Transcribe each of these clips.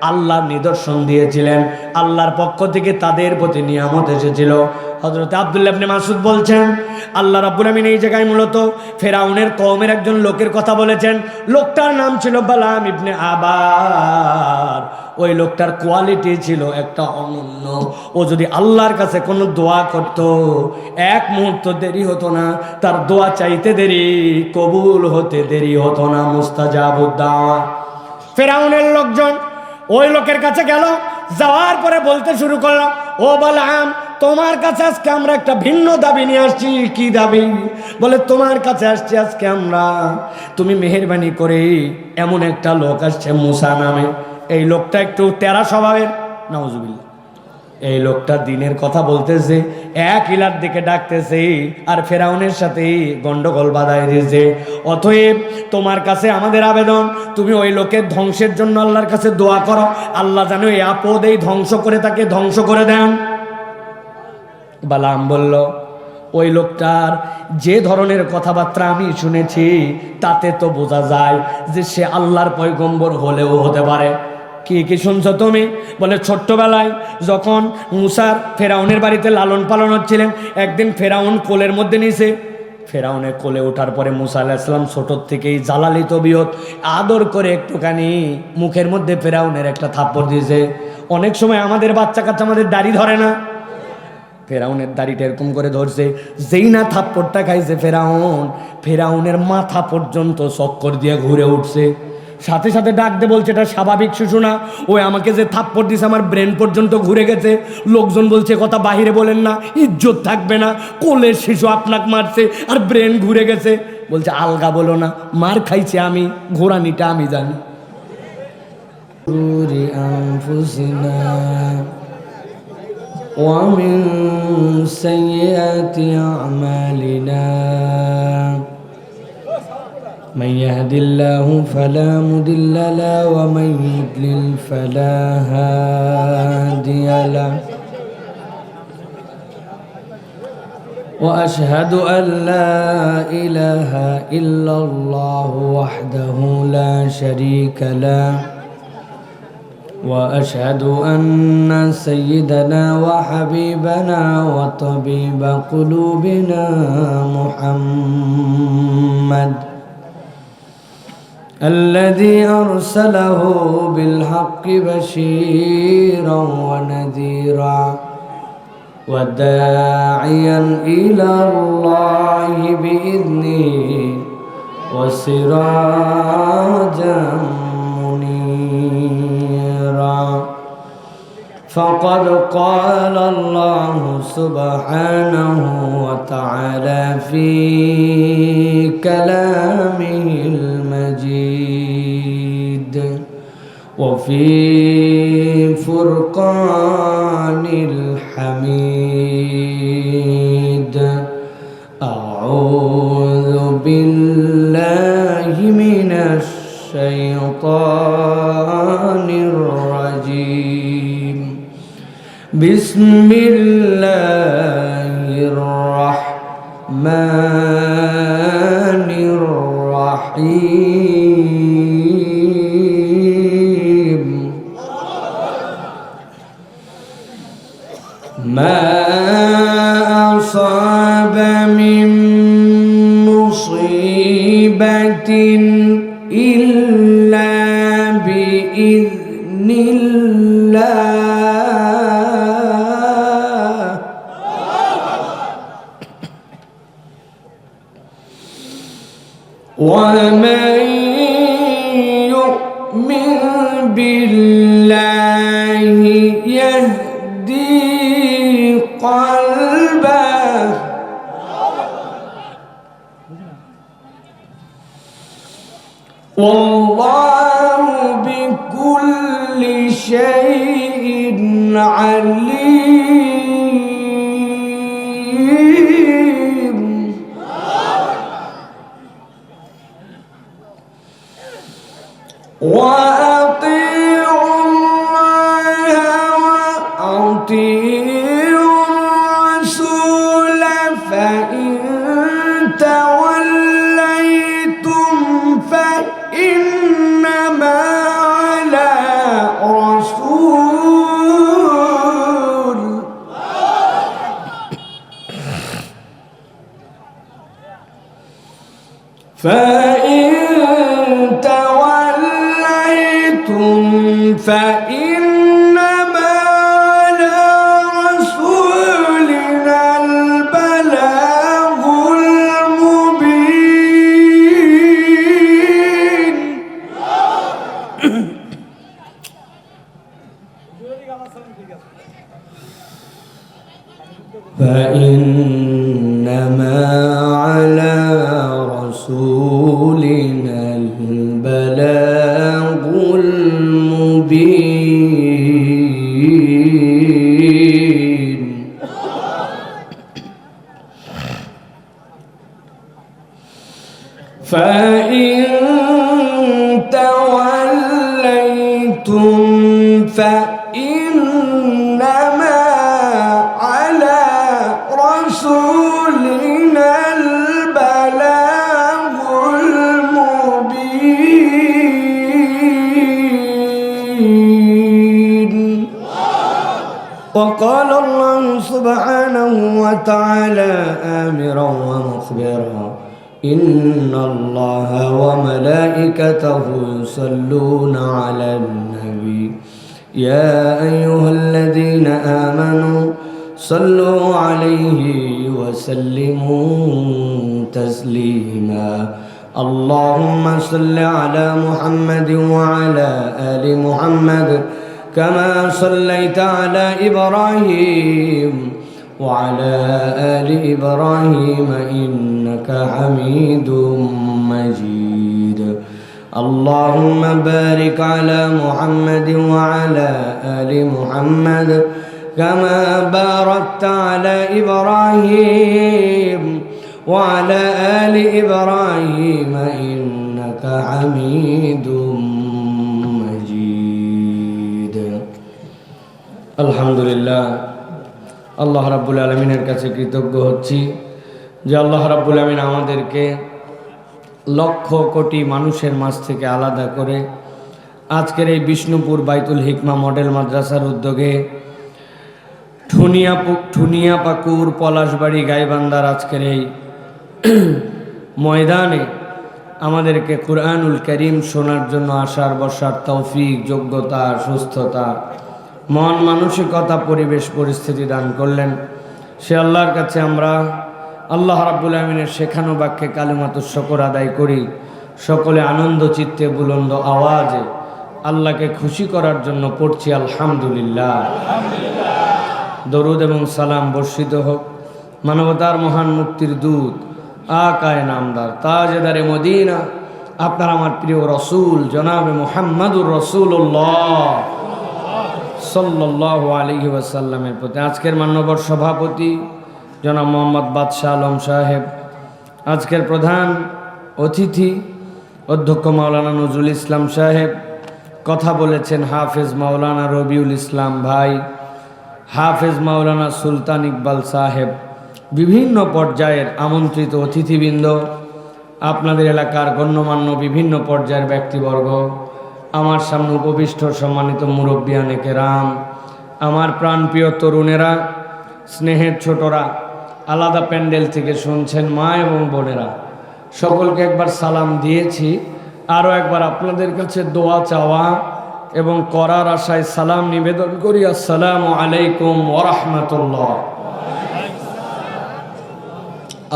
আল্লাহর নিদর্শন দিয়েছিলেন, আল্লাহর পক্ষ থেকে তাদের প্রতি নিয়ামত এসেছিল। হযরত আব্দুল্লাহ ইবনে মাসউদ বলছেন, আল্লাহ রাব্বুল আমিন এই জায়গায় মূলত ফেরাউনের কওমের একজন লোকের কথা বলেছেন। লোকটার নাম ছিল বালাম ইবনে আবার। ওই লোকটার কোয়ালিটি ছিল একটা অনন্য। ও যদি আল্লাহর কাছে কোনো দোয়া করত, এক মুহূর্ত দেরি হতো না, তার দোয়া চাইতে দেরি, কবুল হতে দেরি হতো না। মুস্তাজাবুদ দাওয়া। ফেরাউনের লোকজন ওই লোকের কাছে গেল, যাওয়ার পরে বলতে শুরু করলো, ও বালাম, তোমার কাছে আজকে আমরা একটা ভিন্ন দাবি নিয়ে আসছি। কি দাবি? বলে, তোমার কাছে আসছি আজকে আমরা, তুমি মেহেরবানি করে, এমন একটা লোক আসছে মুসা নামে, এই লোকটা একটু তেরা স্বভাবের, নাউজুবিল্লাহ। এই লোকটা দিনের কথা বলতেছে, এক ইলার দিকে ডাকতেছে, আর ফেরাউনের সাথে গন্ডগোল বাধায় দিয়েছে। অতএব তোমার কাছে আমাদের আবেদন, তুমি ওই লোকের ধ্বংসের জন্য আল্লাহর কাছে দোয়া করো, আল্লাহ যেন এই আপদ, এই ধ্বংস করে তাকে ধ্বংস করে দেন। বালাম বলল, ওই লোকটার যে ধরনের কথাবার্তা আমি শুনেছি, তাতে তো বোঝা যায় যে সে আল্লাহর পয়গম্বর হলেও হতে পারে। কি কি শুনছো তুমি? বলে, ছোট্টবেলায় যখন মুসার ফেরাউনের বাড়িতে লালন পালন হচ্ছিলেন, একদিন ফেরাউন কোলের মধ্যে নিয়েছে। ফেরাউনের কোলে ওঠার পরে মুসা আলাইহিস সালাম ছোটোর থেকেই জালালি তবিয়ত, আদর করে একটুখানি মুখের মধ্যে ফেরাউনের একটা থাপ্পড় দিয়েছে। অনেক সময় আমাদের বাচ্চা কাচ্চা আমাদের দাড়ি ধরে না, ফেরাউনের দাড়িটা এরকম করে ধরছে। যেই না থাপ্পড়টা খাইছে ফেরাউনের মাথা পর্যন্ত চক্কর দিয়ে ঘুরে উঠছে। সাথে সাথে ডাক দিয়ে বলছে, এটা স্বাভাবিক শিশু না, ওই আমাকে যে থাপ্পড় দিছে আমার ব্রেন পর্যন্ত ঘুরে গেছে। লোকজন বলছে, কথা বাহিরে বলেন না, ইজ্জত থাকবে না, কোলের শিশু আপনাকে মারছে আর ব্রেন ঘুরে গেছে। বলছে, আলগা বলো না, মার খাইছে আমি, ঘোরানিটা আমি জানি। ومن سيئات أعمالنا من يهد الله فلا مضل له ومن يضلل فلا هادي له وأشهد أن لا إله إلا الله وحده لا شريك له وأشهد أن سيدنا وحبيبنا وطبيب قلوبنا محمد الذي أرسله بالحق بشيرا ونذيرا وداعيا إلى الله بإذنه وسراجا منيرا فقد قال الله سبحانه وتعالى في كلامه المجيد وفي فرقان الحميد أعوذ بالله من الشيطان الرجيم بسم الله الرحمن الرحيم ما أصاب من مصيبة إلا بإذن الله ومن يؤمن بالله يهدي قلبه والله بكل شيء عليم وأطيعوا الله وأطيعوا الرسول فإن توليتم فإنما على فإن توليتم فإنما على رسولنا البلاغ المبين. فإنما على رسولنا البلاغ المبين. فإن توليتم فإنما على رسولنا البلاغ المبين. وقال الله سبحانه وتعالى آمرا ومخبرا إن الله وملائكته يصلون على النبي يا أيها الذين آمنوا صلوا عليه وسلموا تسليما. اللهم صل على محمد وعلى آل محمد كما صليت على إبراهيم وعلى آل إبراهيم إنك حميد مجيد. اللهم بارك على محمد وعلى آل محمد كما باركت على إبراهيم وعلى آل إبراهيم إنك حميد مجيد. الحمد لله. আল্লাহ রাব্বুল আলামিনের কাছে কৃতজ্ঞ হচ্ছি যে আল্লাহ রাব্বুল আলামিন আমাদেরকে লক্ষ কোটি মানুষের মাঝ থেকে আলাদা করে আজকের এই বিষ্ণুপুর বাইতুল হিকমা মডেল মাদ্রাসার উদ্যোগে ঠুনিয়াপাকুর পলাশবাড়ি গাইবান্ধার আজকের এই ময়দানে আমাদেরকে কুরআনুল কারীম শোনার জন্য আসার বসার তৌফিক, যোগ্যতা, সুস্থতা, মন মানসিকতা, পরিবেশ পরিস্থিতি দান করলেন। সে আল্লাহর কাছে আমরা আল্লাহ রাব্বুল আমিনের শেখানো বাক্যে কালিমাতুশ শুকর আদায় করি। সকলে আনন্দ চিত্তে বুলন্দ আওয়াজে আল্লাহকে খুশি করার জন্য পড়ছি আলহামদুলিল্লাহ। দরুদ এবং সালাম বর্ষিত হোক মানবতার মহান মুক্তির দূত আকায়ে নামদার তাজেদারে মদিনা আপনার আমার প্রিয় রসুল জনাবে মুহাম্মাদুর রাসূলুল্লাহ সাল্লাল্লাহু আলাইহি ওয়াসাল্লামের প্রতি। আজকের মান্যবর সভাপতি জনাব মোহাম্মদ বাদশাহ আলম সাহেব, আজকের প্রধান অতিথি অধ্যক্ষ মাওলানা নজরুল ইসলাম সাহেব, কথা বলেছেন হাফেজ মাওলানা রবিউল ইসলাম ভাই, হাফেজ মাওলানা সুলতান ইকবাল সাহেব, বিভিন্ন পর্যায়ের আমন্ত্রিত অতিথিবৃন্দ, আপনাদের এলাকার গণ্যমান্য বিভিন্ন পর্যায়ের ব্যক্তিবর্গ, আমার সামনে উপবিষ্ট সম্মানিত মুরব্বিয়ানে কেরাম, আমার প্রাণপ্রিয় তরুণেরা, স্নেহের ছোটরা, আলাদা প্যান্ডেল থেকে শুনছেন মা এবং বোনেরা, সকলকে একবার সালাম দিয়েছি। আরও একবার আপনাদের কাছে দোয়া চাওয়া এবং করার আশায় সালাম নিবেদন করি। আসসালামু আলাইকুম ওয়া রাহমাতুল্লাহ।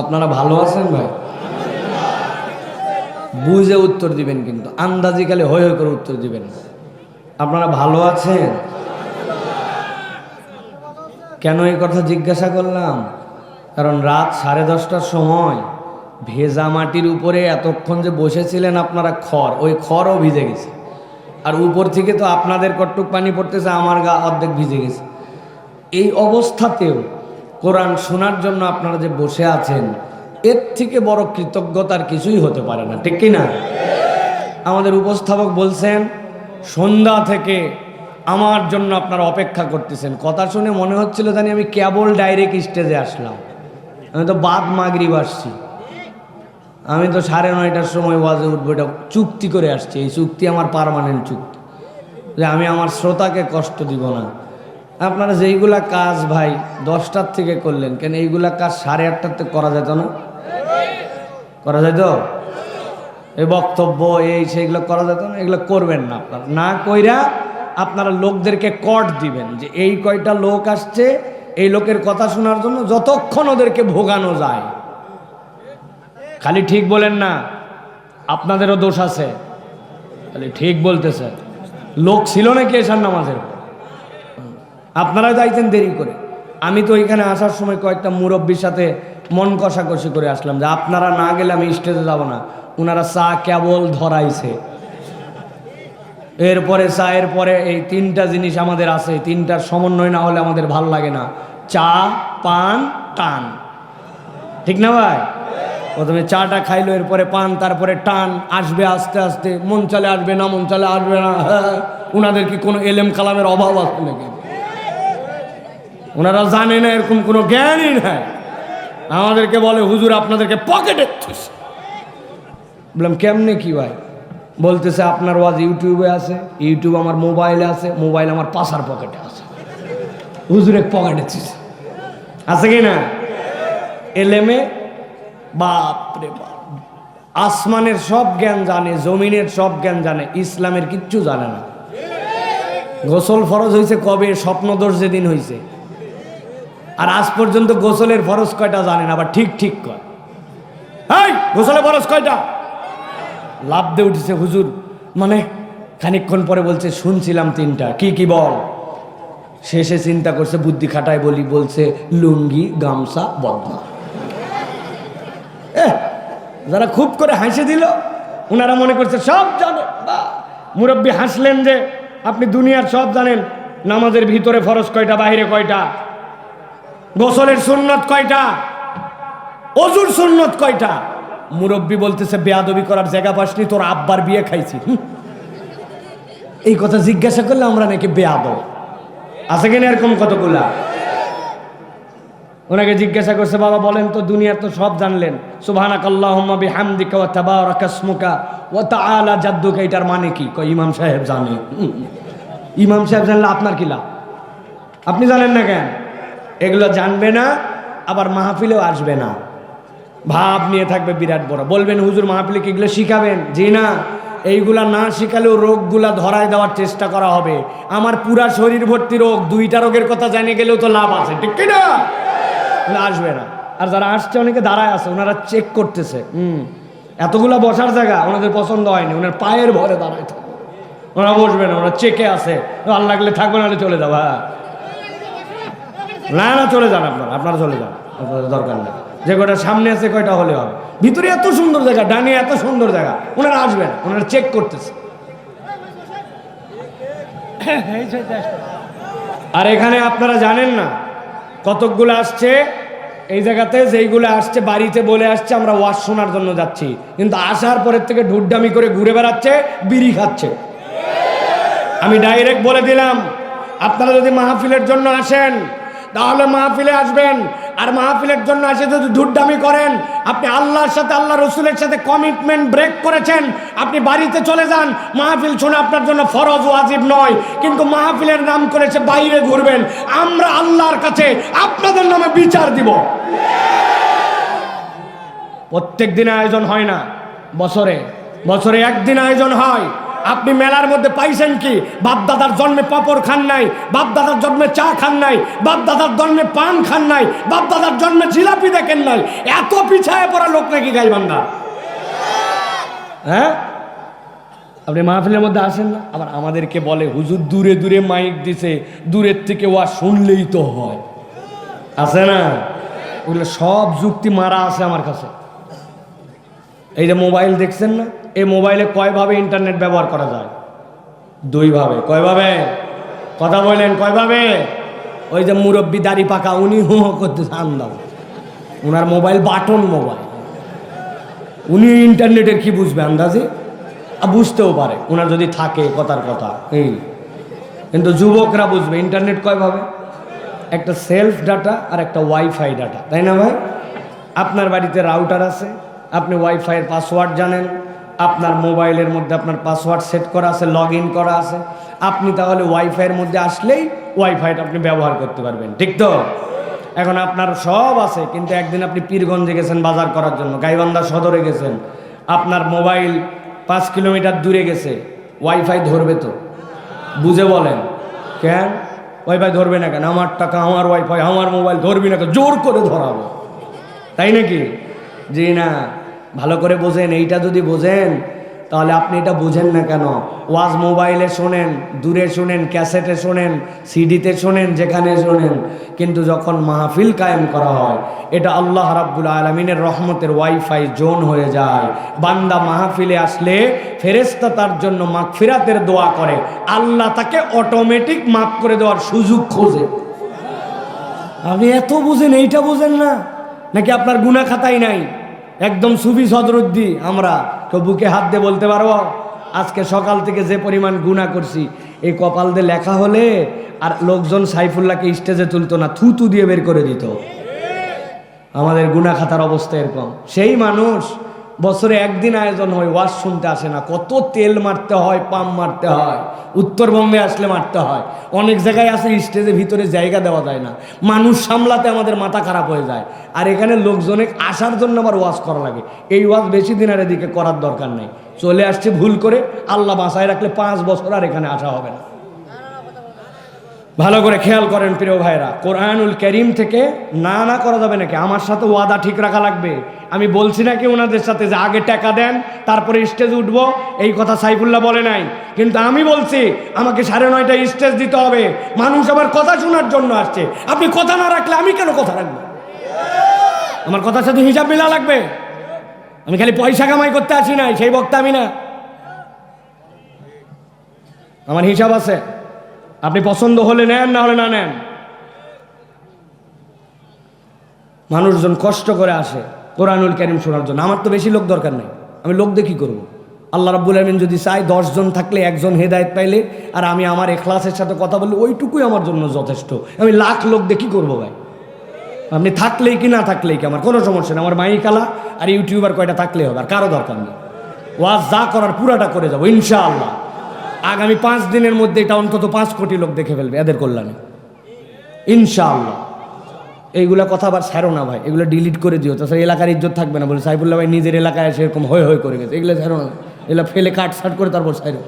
আপনারা ভালো আছেন ভাই? বুঝে উত্তর দিবেন, কিন্তু আন্দাজি খালি হই হই করে উত্তর দিবেন না। আপনারা ভালো আছেন? কেন এই কথা জিজ্ঞাসা করলাম? কারণ রাত 10:30টার সময় ভেজা মাটির উপরে এতক্ষণ যে বসেছিলেন আপনারা, ওই খড়ও ভিজে গেছে, আর উপর থেকে তো আপনাদের কটুক পানি পড়তেছে, আমার গা অর্ধেক ভিজে গেছে। এই অবস্থাতেও কোরআন শোনার জন্য আপনারা যে বসে আছেন, এর থেকে বড় কৃতজ্ঞতার কিছুই হতে পারে না, ঠিক কি না? আমাদের উপস্থাপক বলছেন সন্ধ্যা থেকে আমার জন্য আপনারা অপেক্ষা করতেছেন। কথা শুনে মনে হচ্ছিল জানি আমি কেবল ডাইরেক্ট স্টেজে আসলাম, আমি তো বাদ মাগরিব আসছি। আমি তো 9:30টার সময় ওয়াজে উঠবো, এটা চুক্তি করে আসছি। এই চুক্তি আমার পার্মানেন্ট চুক্তি যে আমি আমার শ্রোতাকে কষ্ট দিব না। আপনারা যেইগুলা কাজ ভাই 10টার থেকে করলেন, কেন এইগুলা কাজ 8:30টাতে করা যেত না? করা যেত? এই বক্তব্য এই সেগুলো করা যেত না, এগুলো করবেন না। আপনারা না কইরা আপনারা লোকদেরকে কট দিবেন যে এই কয়টা লোক আসছে, এই লোকের কথা শোনার জন্য, যতক্ষণ ওদেরকে ভোগানো যায়। খালি ঠিক বলেন না, আপনাদেরও দোষ আছে। খালি ঠিক বলতেছে, লোক ছিল নাকি এশার নামাজের? আপনারা যাইতেন দেরি করে। আমি তো এখানে আসার সময় কয়েকটা মুরব্বীর সাথে মন কষাকষি করে আসলাম যে আপনারা না গেলে আমি স্টেজে যাব না। ওনারা চা কেবল ধরাইছে, এরপরে চায়ের পরে এই তিনটা জিনিস আমাদের আছে, তিনটার সমন্বয় না হলে আমাদের ভাল লাগে না, চা, পান, টান। ঠিক না ভাই? প্রথমে চাটা খাইলো, এরপরে পান, তারপরে টান আসবে আস্তে আস্তে। মন চালে আসবে না, মন চালে আসবে না। ওনাদের কি কোনো এলেম কালামের অভাব আছে নাকি? ওনারা জানে না, এরকম কোনো জ্ঞানই নাই। আমাদেরকে বলে হুজুর আপনাদেরকে পকেটে। বললাম কেমনে কি ভাই? বলতেছে আপনার ওয়াজ ইউটিউবে আছে, ইউটিউব আমার মোবাইলে আছে, মোবাইল আমার পাশার পকেটে আছে। হুজুরের পকেটে আছে কি না? এলেমে বাপরে বাপ, আসমানের সব জ্ঞান জানে, জমিনের সব জ্ঞান জানে, ইসলামের কিচ্ছু জানে না। গোসল ফরজ হয়েছে কবে? স্বপ্নদোষ যেদিন হয়েছে। আর আজ পর্যন্ত গোসলের ফরজ কয়টা জানেন, আবার ঠিক ঠিক কয়। এই গোসলের ফরজ কয়টা? লাভ দিয়ে উঠেছে হুজুর। মানে খানিকক্ষণ পরে বলছে শুনছিলাম তিনটা। কি কি বল? শেষে চিন্তা করছে, বুদ্ধি খাটায় বলছে লুঙ্গি, গামছা, বদনা। যারা খুব করে হাসে দিল, ওনারা মনে করছে সব জানে। মুরব্বী হাসলেন যে আপনি দুনিয়ার সব জানেন। নামাজের ভিতরে ফরজ কয়টা, বাইরে কয়টা, গোসলের সুন্নত কয়টা, অজুর সুন্নত কয়টা। মুরব্বী বলতেছে বেয়াদবি করার জায়গা পাসনি, তোর আব্বার বিয়ে খাইছি। এই কথা জিজ্ঞাসা করলে আমরা নাকি বেয়াদব। আছে কিনা এরকম কতগুলা? ওনাকে জিজ্ঞাসা করছে বাবা বলেন তো, দুনিয়ার তো সব জানলেন, সুবহানাকাল্লাহুম্মা বিহামদিকা ওয়া তাবারাকা ইসমুকা ওয়া তাআলা জাদ্দুকা, এটার মানে কি? কয় ইমাম সাহেব জানে। ইমাম সাহেব জানলে আপনার কি লাভ? আপনি জানেন না কেন? এগুলো জানবে না, আবার মাহফিলেও আসবে না, ভাব নিয়ে থাকবে বিরাট বড়। বলবেন হুজুর মাহফিলে কি এগুলো শিখাবেন? জি না, এইগুলা না শিখালেও রোগগুলা ধরায় দেওয়ার চেষ্টা করা হবে। আমার পুরা শরীর ভর্তি রোগ, দুইটা রোগের কথা জানে গেলেও তো লাভ আছে, ঠিক কিনা? আসবে না। আর যারা আসছে অনেকে দাঁড়ায় আছে, ওনারা চেক করতেছে। এতগুলা বসার জায়গা ওনাদের পছন্দ হয়নি, ওনার পায়ের ভরে দাঁড়ায় থাকবে। ওরা বসবে না, ওরা চেকে আছে। আল্লাহ লাগলে থাকবে, নাহলে চলে যাবো। না না চলে যান, আপনারা চলে যান, আপনাদের দরকার নেই। যে কয়টা সামনে আছে কয়টা হলে হবে। ভিতরে এত সুন্দর জায়গা, ডানে এত সুন্দর জায়গা, ওনারা আসবেন, ওনারা চেক করতেছে। আর এখানে আপনারা জানেন না কতকগুলো আসছে এই জায়গাতে, যেইগুলো আসছে বাড়িতে বলে আসছে আমরা ওয়াজ শোনার জন্য যাচ্ছি, কিন্তু আসার পরের থেকে ঢুড্ডামি করে ঘুরে বেড়াচ্ছে, বিড়ি খাচ্ছে। আমি ডাইরেক্ট বলে দিলাম, আপনারা যদি মাহফিলের জন্য আসেন তাহলে মাহফিলে আসবেন, আর মাহফিলের জন্য এসে যদি ধুরডামি করেন, আপনি আল্লাহর সাথে, আল্লাহ রসুলের সাথে কমিটমেন্ট ব্রেক করেছেন। আপনি বাড়িতে চলে যান, মাহফিল শোনা আপনার জন্য ফরজ ওয়াজিব নয়, কিন্তু মাহফিলের নাম করে সে বাইরে ঘুরবেন, আমরা আল্লাহর কাছে আপনাদের নামে বিচার দিব। প্রত্যেক দিন আয়োজন হয় না, বছরে বছরে একদিন আয়োজন হয়। আপনি মেলার মধ্যে পাইছেন কি? বাপদাদার জন্মে পাপড় খান নাই, বাপদাদার জন্মে চা খান নাই, বাপদাদার জন্মে পান খান নাই, বাপদাদার জন্মে জিলাপি দেখেন নাই। এত পিছায় পড়া লোক নাকি গাইবান্ধা? হ্যাঁ, আপনি মাহফিলের মধ্যে আসেন না, আবার আমাদেরকে বলে হুজুর দূরে দূরে মাইক দিছে, দূরের থেকে ওয়া শুনলেই তো হয়। আছে না? ওগুলো সব যুক্তি মারা আছে আমার কাছে। এই যে মোবাইল দেখছেন না, এই মোবাইলে কয়ভাবে ইন্টারনেট ব্যবহার করা যায়? দুইভাবে। কয়ভাবে? কথা বললেন কয়ভাবে? ওই যে মুরব্বী দাড়ি পাকা, উনি হু হু করতে আন্দাজ, ওনার মোবাইল বাটন মোবাইল, উনি ইন্টারনেটের কি বুঝবে আন্দাজে? বুঝতেও পারে ওনার যদি থাকে কথার কথা এই, কিন্তু যুবকরা বুঝবে ইন্টারনেট কয়ভাবে? একটা সেলফ ডাটা আর একটা ওয়াইফাই ডাটা, তাই না ভাই? আপনার বাড়িতে রাউটার আছে, আপনি ওয়াইফাইয়ের পাসওয়ার্ড জানেন, আপনার মোবাইলের মধ্যে আপনার পাসওয়ার্ড সেট করা আছে, লগ ইন করা আছে, আপনি তাহলে ওয়াইফাইয়ের মধ্যে আসলেই ওয়াইফাইটা আপনি ব্যবহার করতে পারবেন, ঠিক তো? এখন আপনার সব আছে, কিন্তু একদিন আপনি পীরগঞ্জে গেছেন বাজার করার জন্য, গাইবান্ধা সদরে গেছেন, আপনার মোবাইল 5 কিলোমিটার দূরে গেছে, ওয়াইফাই ধরবে তো? বুঝে বলেন কেন ওয়াইফাই ধরবে না কেন? আমার টাকা, আমার ওয়াইফাই, আমার মোবাইল, ধরবি না কেন? জোর করে ধরাবো, তাই নাকি? জি না, ভালো করে বোঝেন। এইটা যদি বোঝেন তাহলে আপনি এটা বুঝেন না কেন? ওয়াজ মোবাইলে শোনেন, দূরে শোনেন, ক্যাসেটে শোনেন, সিডিতে শোনেন, যেখানে শোনেন, কিন্তু যখন মাহফিল কায়েম করা হয় এটা আল্লাহ রাব্বুল আলামিনের রহমতের ওয়াইফাই জোন হয়ে যায়। বান্দা মাহফিলে আসলে ফেরেশতা তার জন্য মাগফিরাতের দোয়া করে, আল্লাহ তাকে অটোমেটিক মাফ করে দেওয়ার সুযোগ খোঁজে। আপনি এত বুঝেন, এইটা বুঝেন না নাকি? আপনার গুনাহ খাতাই নাই? একদম সুফি সদরুদ্দি আমরা, কেউ বুকে হাত দিয়ে বলতে পারবো আজকে সকাল থেকে যে পরিমাণ গুনাহ করছি, এই কপাল দিয়ে লেখা হলে আর লোকজন সাইফুল্লাহকে স্টেজে তুলতো না, থুতু দিয়ে বের করে দিত। আমাদের গুনাহ খাতার অবস্থা এরকম। সেই মানুষ বছরে একদিন আয়োজন হয়, ওয়াজ শুনতে আসে না। কত তেল মারতে হয়, পাম্প মারতে হয়, উত্তরবঙ্গে আসলে মারতে হয়। অনেক জায়গায় আছে স্টেজের ভিতরে জায়গা দেওয়া যায় না, মানুষ সামলাতে আমাদের মাথা খারাপ হয়ে যায়। আর এখানে লোকজনে আসার জন্য আবার ওয়াজ করা লাগে। এই ওয়াজ বেশি দিন আর এদিকে করার দরকার নেই। চলে আসছে ভুল করে, আল্লাহ বাঁচায় রাখলে 5 বছর আর এখানে আসা হবে না। ভালো করে খেয়াল করেন প্রিয় ভাইরা, কোরআনুল কারীম থেকে না না করা যাবে নাকি? আমার সাথে ওয়াদা ঠিক রাখা লাগবে। আমি বলছি নাকি ওনাদের সাথে যে আগে টাকা দেন তারপরে স্টেজ উঠবো, এই কথা সাইফুল্লাহ বলে নাই, কিন্তু আমি বলছি আমাকে 9:30টায় স্টেজ দিতে হবে। মানুষ আমার কথা শোনার জন্য আসছে, আপনি কথা না রাখলে আমি কেন কথা রাখবো? আমার কথার সাথে হিসাব মিলা লাগবে। আমি খালি পয়সা কামাই করতে আসি নাই, সেই বক্তা আমি না। আমার হিসাব আছে। আপনি পছন্দ হলে নেন, না হলে না নেন। মানুষজন কষ্ট করে আসে কোরআনুল কারীম শোনার জন্য। আমার তো বেশি লোক দরকার নেই, আমি লোক দিয়ে কি করবো? আল্লাহ রাব্বুল আলামিন যদি চাই 10 জন থাকলে 1 জন হেদায়েত পাইলে, আর আমি আমার ইখলাসের সাথে কথা বললে ওইটুকুই আমার জন্য যথেষ্ট। আমি লাখ লোক দিয়ে কি করবো ভাই? আপনি থাকলেই কি না থাকলেই কি আমার কোনো সমস্যা নেই। আমার মাইকালা আর ইউটিউবার কয়টা থাকলেই হবে, আর কারো দরকার নেই। ওয়াজ যা করার পুরাটা করে যাবো ইনশাআল্লাহ। আগামী 5 দিনের মধ্যে এটা অন্তত 5 কোটি লোক দেখে ফেলবে এদের কল্যাণে ইনশাআল্লাহ। এইগুলা কথা আবার ছাড়ো না ভাই, এগুলো ডিলিট করে দিও, তাছাড়া এলাকার ইজ্জত থাকবে না। বলে সাইফুল্লাহ ভাই নিজের এলাকায় এসে এরকম হয়ে হয়ে করে গেছে, এগুলো ছাড়ো না, এগুলো ফেলে কাট সাট করে তারপর ছাড়ো।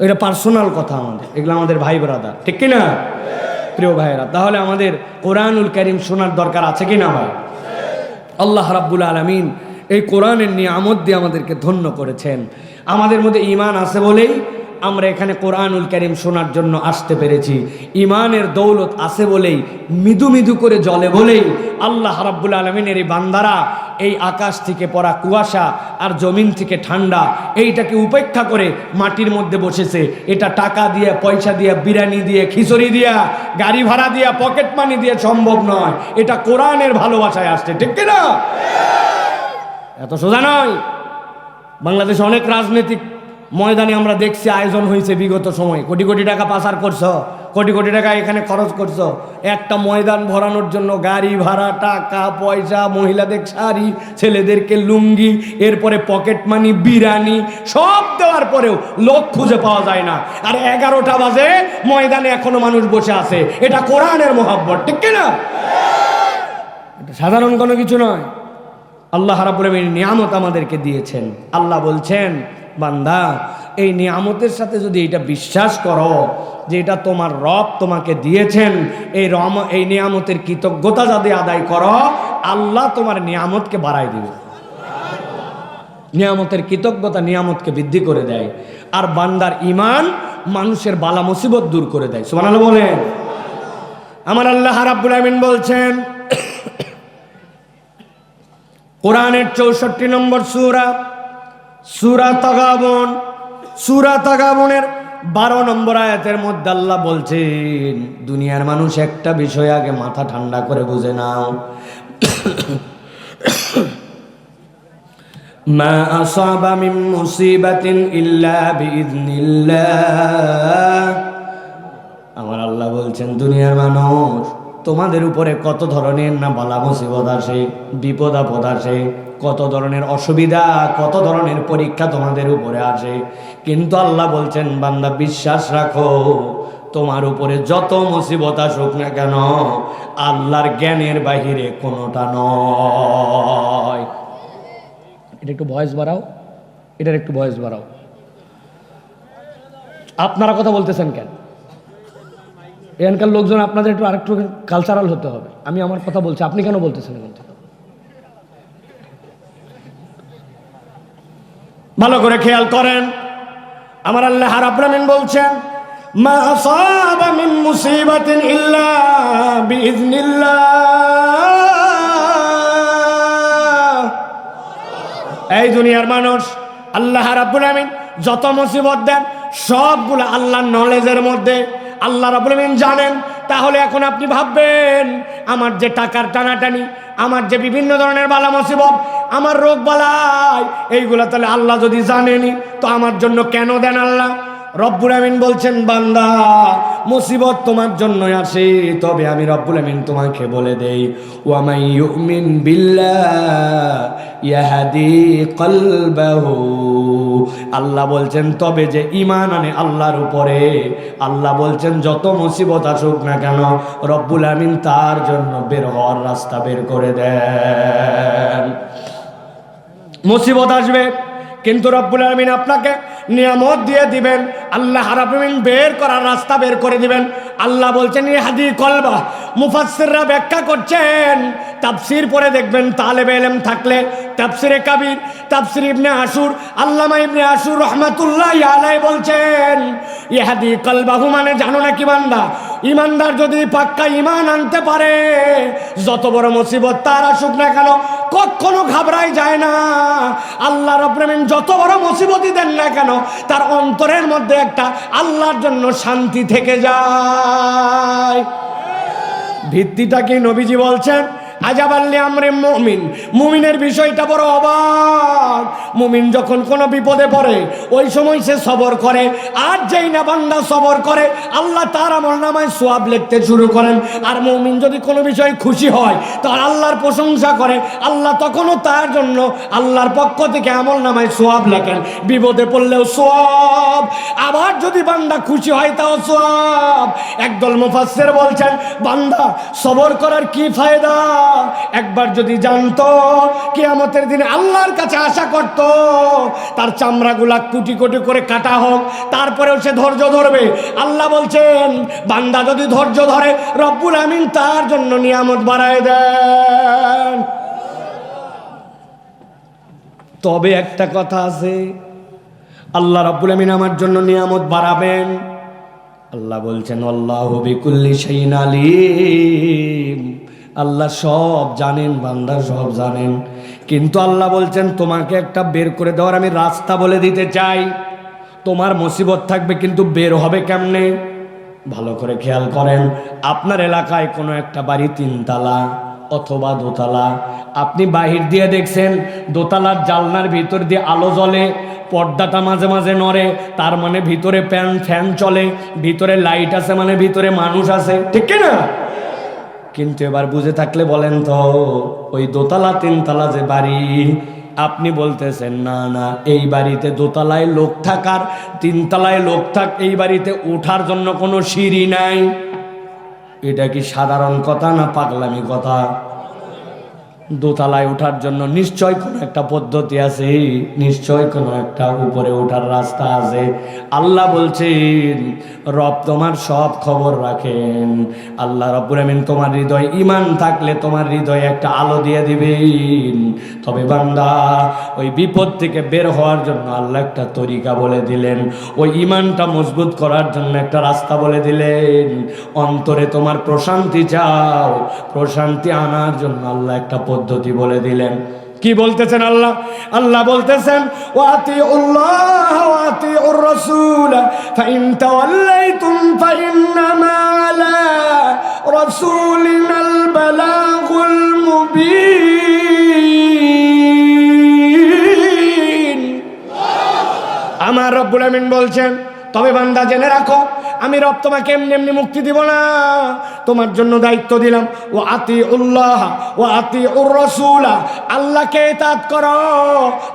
এটা পার্সোনাল কথা আমাদের, এগুলো আমাদের ভাই ব্রাদার, ঠিক কিনা প্রিয় ভাইয়েরা? তাহলে আমাদের কোরআনুল কারীম শোনার দরকার আছে কিনা ভাই? আল্লাহ রাব্বুল আলামিন এই কোরআনের নিয়ামত দিয়ে আমাদেরকে ধন্য করেছেন। আমাদের মধ্যে ঈমান আছে বলেই আমরা এখানে কোরআনুল কারীম শোনার জন্য আসতে পেরেছি। ঈমানের দৌলত আছে বলেই, মৃদু মৃদু করে জ্বলে বলেই আল্লাহ রাব্বুল আলামিনের এই বান্দারা এই আকাশ থেকে পড়া কুয়াশা আর জমিন থেকে ঠান্ডা এইটাকে উপেক্ষা করে মাটির মধ্যে বসেছে। এটা টাকা দিয়ে, পয়সা দিয়ে, বিরিয়ানি দিয়ে, খিচুড়ি দিয়া, গাড়ি ভাড়া দিয়া, পকেট মানি দিয়ে সম্ভব নয়। এটা কোরআনের ভালোবাসায় আসছে, ঠিক কিনা? এত সোজা নয়। বাংলাদেশে অনেক রাজনৈতিক ময়দানে আমরা দেখছি আয়োজন হয়েছে বিগত সময়, কোটি কোটি টাকা পাচার করছো, কোটি কোটি টাকা এখানে খরচ করছো একটা ময়দান ভরানোর জন্য। গাড়ি ভাড়া, টাকা পয়সা, মহিলাদের শাড়ি, ছেলেদেরকে লুঙ্গি, এরপরে পকেট মানি, বিরিয়ানি সব দেওয়ার পরেও লোক খুঁজে পাওয়া যায় না। আর 11টা বাজে ময়দানে এখনো মানুষ বসে আছে। এটা কোরআনের মহব্বত, ঠিক কিনা? এটা সাধারণ কোনো কিছু নয়। আল্লাহ রাব্বুল আলামিন নিয়ামত আমাদেরকে দিয়েছেন। আল্লাহ বলছেন, বান্দা এই নিয়ামতের সাথে যদি এটা বিশ্বাস করো যে এটা তোমার রব তোমাকে দিয়েছেন, এই নিয়ামতের কৃতজ্ঞতা যদি আদায় করো, আল্লাহ তোমার নিয়ামতকে বাড়াই দিবে। নিয়ামতের কৃতজ্ঞতা নিয়ামতকে বৃদ্ধি করে দেয়। আর বান্দার ঈমান মানুষের বালা মুসিবত দূর করে দেয়। সুবহানাল্লাহ বলেন। আমার আল্লাহ রাব্বুল আলামিন বলছেন কোরআনের 64 নম্বর সূরা, সূরা তাগাবুন, সূরা তাগাবুনের 12 নম্বর আয়াতের মধ্যে আল্লাহ বলছেন, দুনিয়ার মানুষ একটা বিষয় আগে মাথা ঠান্ডা করে বুঝে নাও, মা আসাবা মিন মুসিবাতিন ইল্লা বিইذনিল্লাহ। আমার আল্লাহ বলছেন, দুনিয়ার মানুষ তোমাদের উপরে কত ধরনের না বালা মুসিবত আসে, বিপদ আপদ আসে, কত ধরনের অসুবিধা, কত ধরনের পরীক্ষা তোমাদের উপরে আসে, কিন্তু আল্লাহ বলছেন, বান্দা বিশ্বাস রাখো, তোমার উপরে যত মুসিবত আসুক না কেন আল্লাহর জ্ঞানের বাহিরে কোনোটা নয়। এটা একটু ভয়েস বাড়াও, এটার একটু ভয়েস বাড়াও। আপনারা কথা বলতেছেন কেন? এখানকার লোকজন আপনাদের একটু আরেকটু কালচারাল হতে হবে। আমি আমার কথা বলছি, আপনি কেন বলতেছেন এখান থেকে? ভালো করে খেয়াল করেন, আমার আল্লাহ রাব্বুল আমিন বলছেন মা আসাবা মিন মুসিবাতিন ইল্লা বিইজনিল্লাহ। এই দুনিয়ার মানুষ, আল্লাহ রাব্বুল আমিন যত মুসিবত দেন সবগুলো আল্লাহর নলেজের মধ্যে। আল্লাহ রাব্বুল আমিন জানেন। তাহলে এখন আপনি ভাববেন আমার যে টাকার টানাটানি, আমার যে বিভিন্ন ধরনের বালা মুসিবত, আমার রোগ বালাই, এইগুলা তাহলে আল্লাহ যদি জানেনি তো আমার জন্য কেন দেন আল্লাহ? রব্বুল আমিন বলছেন বান্দা মুসিবত তোমার জন্যই আসে, তবে আমি রব্বুল আমিন তোমাকে বলে দেই ওয়া মান ইউমিন বিল্লাহ ইয়াহদি কলবাহু। আল্লাহ বলছেন তবে যে ঈমান আনে আল্লাহর উপরে, আল্লাহ বলছেন যত মুসিবত আসুক না কেন রব্বুল আমিন তার জন্য বের হওয়ার রাস্তা বের করে দেন। মুসিবত আসবে কিন্তু রব্বুল আমিন আপনাকে নিয়ামত দিয়ে দিবেন, আল্লাহ রাব্বুল আমিন বের করার রাস্তা বের করে দিবেন। আল্লাহ বলছেন ইয়াহদি কলবা। মুফাসসিররা ব্যাখ্যা করছেন, তাফসীর পড়ে দেখবেন তালেবে ইলম থাকলে তাফসীরে কাবীর, তাফসীর ইবনে আশুর, আল্লামা ইবনে আশুর রাহমাতুল্লাহি আলাইহি বলছেন ইয়াহদি কলবাহু মানে জানো না কি বান্দা, ইমানদার যদি পাক্কা ঈমান আনতে পারে যত বড় মুসিবত তার আসুক না কেন কখনো ঘাবড়াই যায় না। আল্লাহ রাব্বুল আমিন যত বড় মুসিবতই দেন না কেন তার অন্তরের মধ্যে একটা আল্লাহর জন্য শান্তি থেকে যায়। ভিত্তিটা কি নবীজি বলছেন আজাবাল্লি আমরে মুমিন, মুমিনের বিষয়টা বড় অবাক। মুমিন যখন কোনো বিপদে পড়ে ওই সময় সে সবর করে, আর যেই না বান্দা সবর করে আল্লাহ তার আমলনামায় সওয়াব লিখতে শুরু করেন। আর মুমিন যদি কোনো বিষয়ে খুশি হয় তার আল্লাহর প্রশংসা করে, আল্লাহ তখনও তার জন্য আল্লাহর পক্ষ থেকে আমলনামায় সওয়াব লেখেন। বিপদে পড়লেও সওয়াব, আবার যদি বান্দা খুশি হয় তাও সওয়াব। একদল মুফাসসির বলছেন বান্দা সবর করার কি ফায়দা? একবার যদি জানতো কিয়ামতের দিনে আল্লাহর কাছে আশা করত তার চামড়াগুলা কোটি কোটি করে কাটা হোক তারপরেও সে ধৈর্য ধরবে। আল্লাহ বলছেন বান্দা যদি ধৈর্য ধরে রব্বুল আমিন তার জন্য নিয়ামত বাড়ায় দেন। তবে একটা কথা আছে, আল্লাহ রব্বুল আমিন আমার জন্য নিয়ামত বাড়াবেন। আল্লাহ বলছেন আল্লাহু বিকুল্লি শাইইন আলীম। আল্লাহ সব জানেন, বান্দা সব জানেন, কিন্তু আল্লাহ বলছেন তোমাকে একটা বের করে দেওয়ার আমি রাস্তা বলে দিতে চাই। তোমার মুসিবত থাকবে কিন্তু বের হবে কেমনে? ভালো করে খেয়াল করেন, আপনার এলাকায় কোনো একটা বাড়ি 3 তালা অথবা 2 তালা, আপনি বাহির দিয়ে দেখছেন দোতলার জানলার ভিতর দিয়ে আলো জ্বলে, পর্দাটা মাঝে মাঝে নড়ে, তার মানে ভিতরে ফ্যান চলে, ভিতরে লাইট আছে মানে ভিতরে মানুষ আছে, ঠিক না? কিন্তু এবার বুঝে থাকলে বলেন তো ওই 2 তালা 3 তালা যে বাড়ি আপনি বলতেছেন না না এই বাড়িতে 2 তালায় লোক থাকার 3 তালায় লোক থাক, এই বাড়িতে ওঠার জন্য কোনো সিঁড়ি নাই। এটা কি সাধারণ কথা না পাগলামি কথা? 2 তালায় ওঠার জন্য নিশ্চয় কোনো একটা পদ্ধতি আছে, নিশ্চয় কোনো একটা উপরে ওঠার রাস্তা আছে। আল্লাহ বলছেন রব তোমার সব খবর রাখেন। আল্লাহ রব্বুল আমিন তোমার হৃদয়ে ঈমান থাকলে তোমার হৃদয়ে একটা আলো দিয়ে দিবেন। তবে বান্দা ওই বিপদ থেকে বের হওয়ার জন্য আল্লাহ একটা তরিকা বলে দিলেন, ওই ঈমানটা মজবুত করার জন্য একটা রাস্তা বলে দিলেন। অন্তরে তোমার প্রশান্তি চাও, প্রশান্তি আনার জন্য আল্লাহ একটা পদ্ধতি বলে দিলেন। কি বলতেছেন আল্লাহ? আল্লাহ বলতেছেন ওয়াতিউল্লাহ ওয়াতিউর রাসূল ফাইন তাওয়াল্লাইতুম ফাইন্নামা আলা রাসূলিনাল বালাগুল মুবিন। আমার রব্বুল আমিন বলছেন তবে বান্দা জেনে রাখো আমি রব তোমাকে এমনি এমনি মুক্তি দিব না, তোমার জন্য দায়িত্ব দিলাম ও আতিউল্লাহ ও আতিউর রাসূল, আল্লাহকে ইতাআত করো।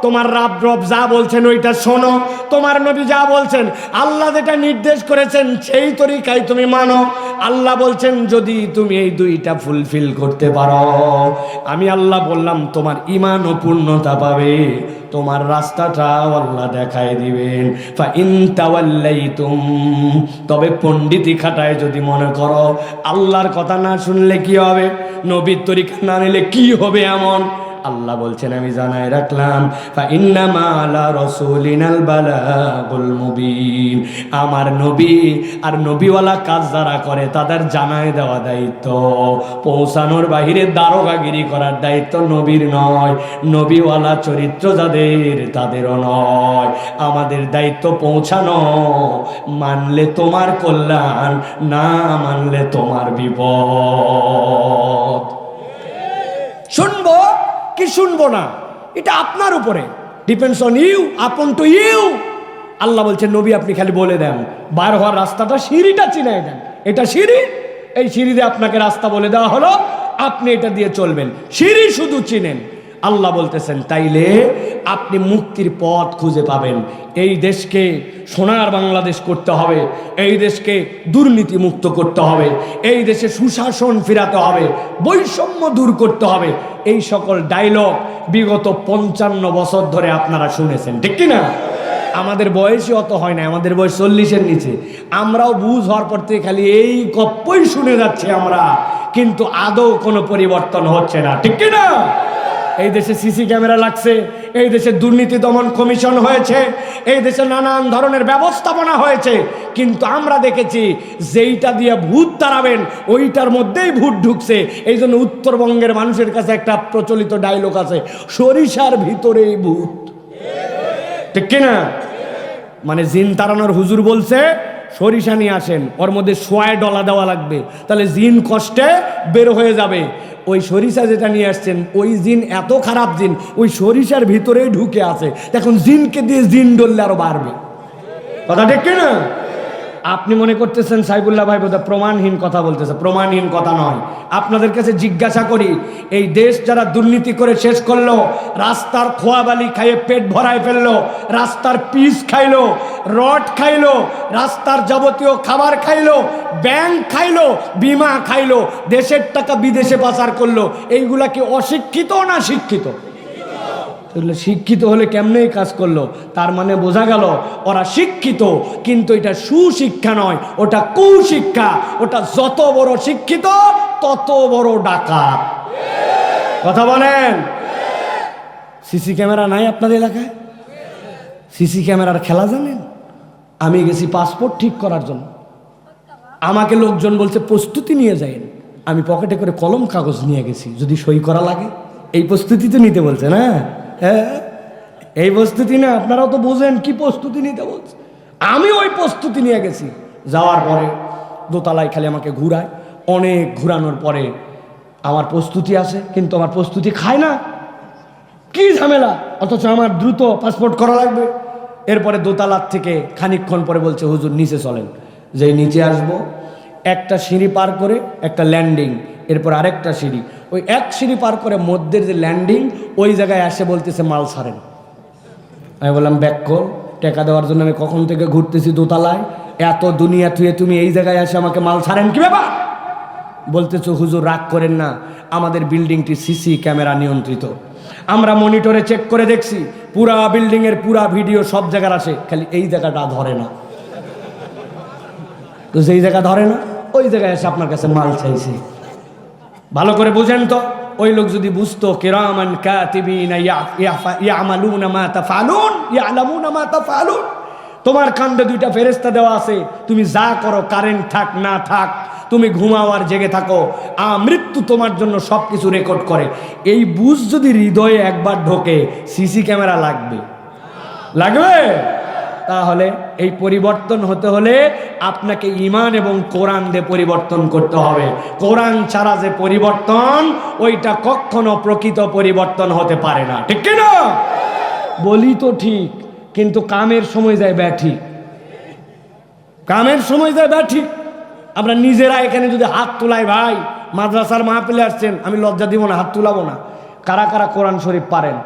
তোমার রব যা বলছেন ওইটা শোনো, তোমার নবী যা বলছেন আল্লাহ যেটা নির্দেশ করেছেন সেই তরিকায় তুমি মানো। আল্লাহ বলছেন যদি তুমি এই দুইটা ফুলফিল করতে পারো, আমি আল্লাহ বললাম তোমার ঈমানও পূর্ণতা পাবে, তোমার রাস্তাটাও আল্লাহ দেখায় দিবেন। ফা ইন তাওয়াল্লাইতুম, তবে পণ্ডিতি খাটায় যদি মনে করো আল্লাহর কথা না শুনলে কি হবে, নবীর তরিকা না নিলে কি হবে, এমন আল্লাহ বলছেন আমি জানায় রাখলাম, ফা ইন্নামা আলা রাসূলিনাল বালাগুল মুবিন, আমার নবী আর নবীওয়ালা কাজ যারা করে তাদের জানায় দেওয়া দায়িত্ব, পৌঁছানোর বাহিরে দারোগাগিরি করার দায়িত্ব নবীর নয়, নবীওয়ালা চরিত্র যাদের তাদেরও নয়। আমাদের দায়িত্ব পৌঁছানো, মানলে তোমার কল্যাণ, না মানলে তোমার বিপদ। শুনবো কি শুনবো না এটা আপনার উপরে, ডিপেন্ডস অন ইউ, আপন টু ইউ। আল্লাহ বলছেন নবী আপনি খালি বলে দেন, বার হওয়ার রাস্তাটা সিঁড়িটা চিনাই দেন, এটা সিঁড়ি, এই সিঁড়ি দিয়ে আপনাকে রাস্তা বলে দেওয়া হলো, আপনি এটা দিয়ে চলবেন, সিঁড়ি শুধু চিনেন। আল্লাহ বলতেছেন তাইলে আপনি মুক্তির পথ খুঁজে পাবেন। এই দেশকে সোনার বাংলাদেশ করতে হবে, এই দেশকে দুর্নীতি মুক্ত করতে হবে, এই দেশে সুশাসন ফিরাতে হবে, বৈষম্য দূর করতে হবে। এই সকল ডায়লগ বিগত 55 বছর ধরে আপনারা শুনেছেন, ঠিক কিনা? আমাদের বয়সই অত হয় না, আমাদের বয়স 40-এর নিচে। আমরাও বুঝ হওয়ার পর থেকে খালি এই গপ্পই শুনে যাচ্ছি আমরা, কিন্তু আদৌ কোনো পরিবর্তন হচ্ছে না, ঠিক কিনা? এই দেশে সিসি ক্যামেরা লাগছে, এই দেশে দুর্নীতি দমন কমিশন হয়েছে, এই দেশে নানান ধরনের ব্যবস্থাপনা হয়েছে, কিন্তু আমরা দেখেছি যেইটা দিয়ে ভূত তাড়াবেন ওইটার মধ্যেই ভূত ঢুকছে। এই জন্য উত্তরবঙ্গের মানুষের কাছে একটা প্রচলিত ডায়লগ আছে, সরিষার ভিতরেই ভূত, ঠিক কিনা? মানে জিন তাড়ানোর হুজুর বলছে সরিষা নিয়ে আসেন, ওর মধ্যে সোয়ায় ডলা দেওয়া লাগবে, তাহলে জিন কষ্টে বের হয়ে যাবে। ওই সরিষা যেটা নিয়ে আসছেন ওই জিন এত খারাপ জিন ওই সরিষার ভিতরেই ঢুকে আছে, এখন জিনকে দিয়ে জিন ডললে আরো বাড়বে, কথা ঠিক কিনা? আপনি মনে করতেছেন সাইফুল্লাহ ভাই বোধহয় প্রমাণহীন কথা বলতেছে, প্রমাণহীন কথা নয়। আপনাদের কাছে জিজ্ঞাসা করি, এই দেশ যারা দুর্নীতি করে শেষ করলো, রাস্তার খোয়াবালি খাইয়ে পেট ভরায় ফেললো, রাস্তার পিস খাইলো, রড খাইলো, রাস্তার যাবতীয় খাবার খাইলো, ব্যাংক খাইলো, বিমা খাইলো, দেশের টাকা বিদেশে পাচার করলো, এইগুলা কি অশিক্ষিত না শিক্ষিত? শিক্ষিত হলে কেমনে কাজ করলো? তার মানে বোঝা গেল ওরা শিক্ষিত, কিন্তু এটা সুশিক্ষা নয়, ওটা কুশিক্ষা। ওটা যত বড় শিক্ষিত তত বড় ডাকাত, কথা বলেন? সিসি ক্যামেরা নাই আপনাদের এলাকায়? সিসি ক্যামেরার খেলা জানেন? আমি গেছি পাসপোর্ট ঠিক করার জন্য, আমাকে লোকজন বলছে প্রস্তুতি নিয়ে যাইন, আমি পকেটে করে কলম কাগজ নিয়ে গেছি, যদি সই করা লাগে। এই প্রস্তুতি তো নিতে বলছে না? হ্যাঁ, এই প্রস্তুতি না, আপনারাও তো বোঝেন কি প্রস্তুতি নিতে বলছে। আমি ওই প্রস্তুতি নিয়ে গেছি, যাওয়ার পরে দোতলায় খালি আমাকে ঘুরায়, অনেক ঘুরানোর পরে আমার প্রস্তুতি আছে, কিন্তু আমার প্রস্তুতি খায় না, কি ঝামেলা, অথচ আমার দ্রুত পাসপোর্ট করা লাগবে। এরপরে দোতলার থেকে খানিকক্ষণ পরে বলছে হুজুর নিচে চলেন। যেই নিচে আসবো, একটা সিঁড়ি পার করে একটা ল্যান্ডিং, এরপর আরেকটা সিঁড়ি, ওই এক সিঁড়ি পার করে মধ্যের যে ল্যান্ডিং ওই জায়গায় আসে বলতেছে মাল ছাড়েন। আমি বললাম ব্যাক কর, টাকা দেওয়ার জন্য আমি কখন থেকে ঘুরতেছি দোতলায়, এত দুনিয়া থুয়ে তুমি এই জায়গায় আসে আমাকে মাল ছাড়েন, কি ব্যাপার? বলতেছো হুজুর রাগ করেন না, আমাদের বিল্ডিংটি সিসি ক্যামেরা নিয়ন্ত্রিত, আমরা মনিটরে চেক করে দেখছি, পুরা বিল্ডিংয়ের পুরা ভিডিও সব জায়গার আসে, খালি এই জায়গাটা ধরে না। তো যেই জায়গা ধরে না ওই জায়গায় এসে আপনার কাছে মাল চাইছে। ভালো করে বুঝেন তো, ওই লোক যদি বুঝতো কিরামান কাতিবিনা ইয়ামালুনা মা তাফআলুন ইয়ালামুনা মা তাফআলুন, তোমার কান্দে দুইটা ফেরেশতা দেওয়া আছে, তুমি যা করো, কারেন্ট থাক না থাক, তুমি ঘুমাও আর জেগে থাকো, মৃত্যু তোমার জন্য সব কিছু রেকর্ড করে। এই বুঝ যদি হৃদয়ে একবার ঢোকে, সিসি ক্যামেরা লাগবে? লাগবে? তাহলে এই পরিবর্তন হতে হলে আপনাকে ঈমান এবং কোরআন দিয়ে পরিবর্তন করতে হবে। কোরআন ছাড়া যে পরিবর্তন, ওইটা কখনো প্রকৃত পরিবর্তন হতে পারে না, ঠিক কি না? বলি তো ঠিক, কিন্তু কামের সময় যায় ব্যাঠি, কামের সময় যায় ব্যাঠি। আমরা নিজেরা এখানে যদি হাত তোলাই, ভাই মাদ্রাসার মাহফিলে আসছেন, আমি লজ্জা দিব না, হাত তুলাবো না। কারা কারা কোরআন শরীফ পারেন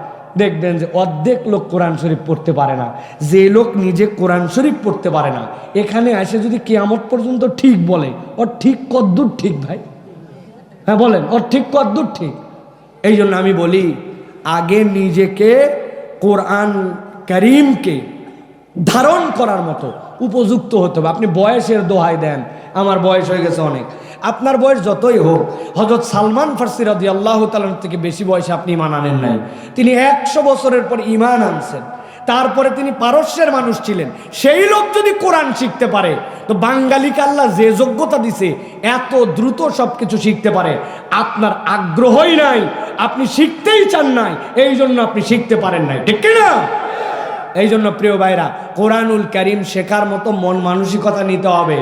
দেখবেন যে অর্ধেক লোক কোরআন শরীফ পড়তে পারে না। যে লোক নিজে কোরআন শরীফ পড়তে পারে না, এখানে এসে যদি কিয়ামত পর্যন্ত ঠিক বলে, ওর ঠিক কদ্দূর ঠিক ভাই? হ্যাঁ বলেন, ওর ঠিক কদ্দূর ঠিক? এই জন্য আমি বলি, আগে নিজেকে কোরআন কারীমকে ধারণ করার মতো উপযুক্ত হতে হবে। আপনি বয়সের দোহাই দেন, আমার বয়স হয়ে গেছে অনেক। আপনার বয়স যতই হোক, হযরত সালমান ফারসি রাদিয়াল্লাহু তাআলা থেকে বেশি বয়সে আপনি ঈমান আনেন নাই। তিনি 100 বছরের পর ঈমান আনছেন। তারপরে তিনি পারস্যের মানুষ ছিলেন। সেই লোক যদি কোরআন শিখতে পারে, তো বাঙালিকে আল্লাহ যে যোগ্যতা দিছে এত দ্রুত সবকিছু শিখতে পারে। আপনার আগ্রহই নাই, আপনি শিখতেই চান নাই, এই জন্য আপনি শিখতে পারেন নাই, ঠিক কি না? এই জন্য প্রিয় ভাইরা, কোরআনুল কারীম শেখার মতো মন মানসিকতা নিতে হবে।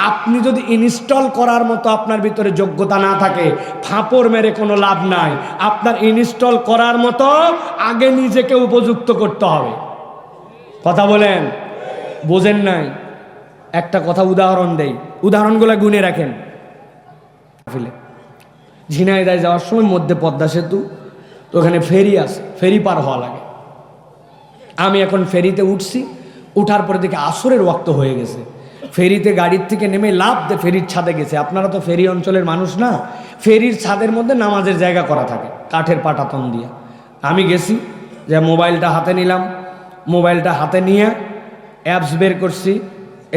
আপনি যদি ইনস্টল করার মতো আপনার ভিতরে যোগ্যতা না থাকে, ফাঁপড় মেরে কোনো লাভ নাই। আপনার ইনস্টল করার মতো আগে নিজেকে উপযুক্ত করতে হবে। কথা বলেন, বোঝেন নাই? একটা কথা উদাহরণ দেই, উদাহরণগুলো গুনে রাখেন। ঝিনাইদহ যাওয়ার সময় মধ্যে পদ্মা সেতু, তো ওখানে ফেরি আছে, ফেরি পার হওয়া লাগে। আমি এখন ফেরিতে উঠছি, উঠার পরে দেখি আসরের ওয়াক্ত হয়ে গেছে। ফেরিতে গাড়ির থেকে নেমে লাফ দিয়ে ফেরির ছাদে গেছে। আপনারা তো ফেরি অঞ্চলের মানুষ না, ফেরির ছাদের মধ্যে নামাজের জায়গা করা থাকে কাঠের পাটাতন দিয়ে। আমি গেছি, যে মোবাইলটা হাতে নিলাম, মোবাইলটা হাতে নিয়ে অ্যাপস বের করছি।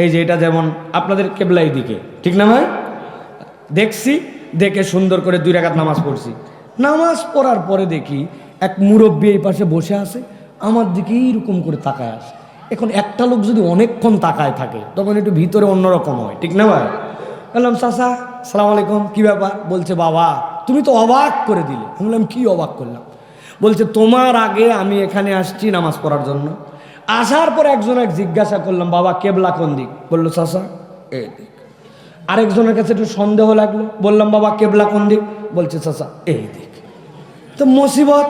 এই যে এটা যেমন আপনাদের কেবলাই দিকে, ঠিক না ভাই? দেখছি, দেখে সুন্দর করে 2 রাকাত নামাজ পড়ছি। নামাজ পড়ার পরে দেখি এক মুরব্বী এই পাশে বসে আছে, আমার দিকে এইরকম করে তাকায় আসে। এখন একটা লোক যদি অনেকক্ষণ তাকায় থাকে, তখন একটু ভিতরে অন্যরকম হয়, ঠিক না ভাই? বললাম, চাচা সালাম আলাইকুম, কি ব্যাপার? বলছে, বাবা তুমি তো অবাক করে দিলে। আমি বললাম, কি অবাক করলাম? বলছে, তোমার আগে আমি এখানে আসছি নামাজ পড়ার জন্য, আসার পর একজনের জিজ্ঞাসা করলাম, বাবা কেবলা কোন দিক? বললো, চাচা এই দিক। আরেকজনের কাছে একটু সন্দেহ লাগলো, বললাম, বাবা কেবলা কোন দিক? বলছে, চাচা এই দিক। তো মুসিবত,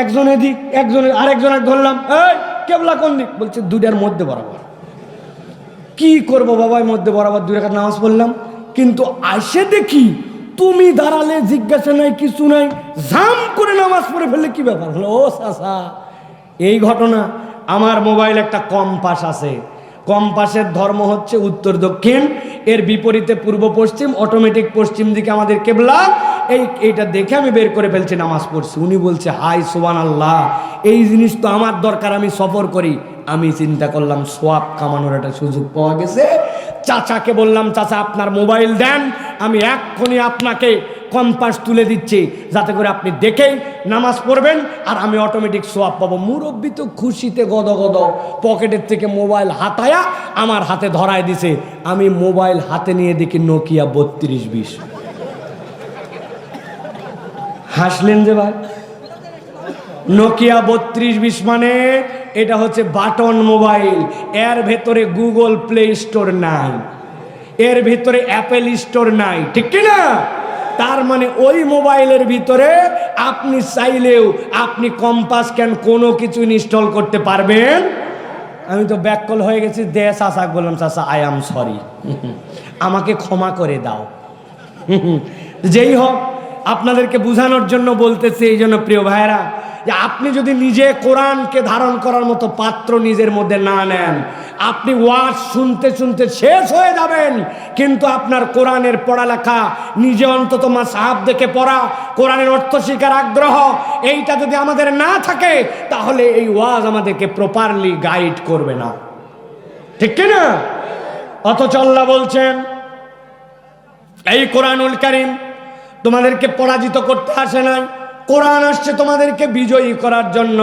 একজন এদিক, একজনের আরেকজনের ধরলাম, এই কেবলা কোন দিক? বলছে, দুইটার মধ্যে বরাবর। কি করবো বাবা, মধ্যে বরাবর 2 রাকাত নামাজ পড়লাম। কিন্তু আসে দেখি তুমি দাঁড়ালে, জিজ্ঞাসা নাই, কিছু নাই, জাম করে নামাজ পড়ে ফেললে, কি ব্যাপার? হলো, ও চাচা এই ঘটনা। আমার মোবাইল একটা কম্পাস আছে, কম্পাসের ধর্ম হচ্ছে উত্তর দক্ষিণ, এর বিপরীতে পূর্ব পশ্চিম, অটোমেটিক পশ্চিম দিকে আমাদের কেবলা। এইটা দেখে আমি বের করে ফেলছি, নামাজ পড়ছি। উনি বলছে, হাই সুবহানাল্লাহ, এই জিনিস তো আমার দরকার, আমি সফর করি। আমি চিন্তা করলাম সোয়াব কামানোর একটা সুযোগ পাওয়া গেছে। চাচাকে বললাম, চাচা আপনার মোবাইল দেন, আমি এক্ষুনি আপনাকে কম্পাস তুলে দিচ্ছি, যাতে করে আপনি দেখেই নামাজ পড়বেন আর আমি অটোমেটিক সোয়াব পাবো। মুরব্বী তো খুশিতে গদগদ, পকেটের থেকে মোবাইল হাতায়া আমার হাতে ধরায় দিছে। আমি মোবাইল হাতে নিয়ে দেখি নোকিয়া 3220। হাসলেন যে ভাই? নোকিয়া 3220 মানে এটা হচ্ছে বাটন মোবাইল। এর ভেতরে গুগল প্লে স্টোর নাই, এর ভিতরে অ্যাপেল স্টোর নাই, ঠিক কিনা? তার মানে ওই মোবাইলের ভিতরে আপনি চাইলেও আপনি কম্পাস ক্যান কোনো কিছু ইনস্টল করতে পারবেন। আমি তো ব্যাককল হয়ে গেছি, দে চাচা বললাম, চাচা আই এম সরি, আমাকে ক্ষমা করে দাও। যেই হোক, আপনাদেরকে বোঝানোর জন্য বলতেছি। এই জন্য প্রিয় ভাইরা, যে আপনি যদি নিজে কোরআনকে ধারণ করার মতো পাত্র নিজের মধ্যে না নেন, আপনি ওয়াজ শুনতে শুনতে শেষ হয়ে যাবেন, কিন্তু আপনার কোরআনের পড়ালেখা, নিজে অন্তত মাসহাব দেখে পড়া, কোরআনের অর্থ শিকার আগ্রহ, এইটা যদি আমাদের না থাকে, তাহলে এই ওয়াজ আমাদেরকে প্রপারলি গাইড করবে না, ঠিক কিনা? অথচ আল্লাহ বলছেন, এই কোরআনুল কারীম তোমাদেরকে পরাজিত করতে আসে নাই, কোরআন আসছে তোমাদেরকে বিজয়ী করার জন্য।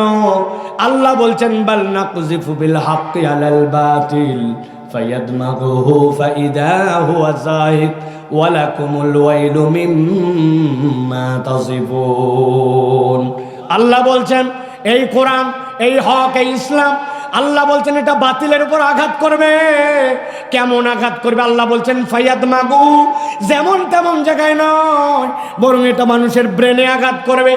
আল্লাহ বলছেন, বাল নাকযিফু বিল হাক্কি আলাল বাতিল ফায়াদমাগুহু ফাইদা হুয়া যাহিক ওয়া লাকুমুল ওয়াইলু মিম্মা তাসিফুন। আল্লাহ বলছেন, এই কোরআন, এই হক, এই ইসলাম, আল্লাহ বলছেন এটা বাতিলের উপর আঘাত করবে। কেমন আঘাত করবে? আল্লাহ বলছেন, ফায়াদমাগু, যেমন তেমন জায়গায় নয়, বরং এটা মানুষের ব্রেনে আঘাত করবে।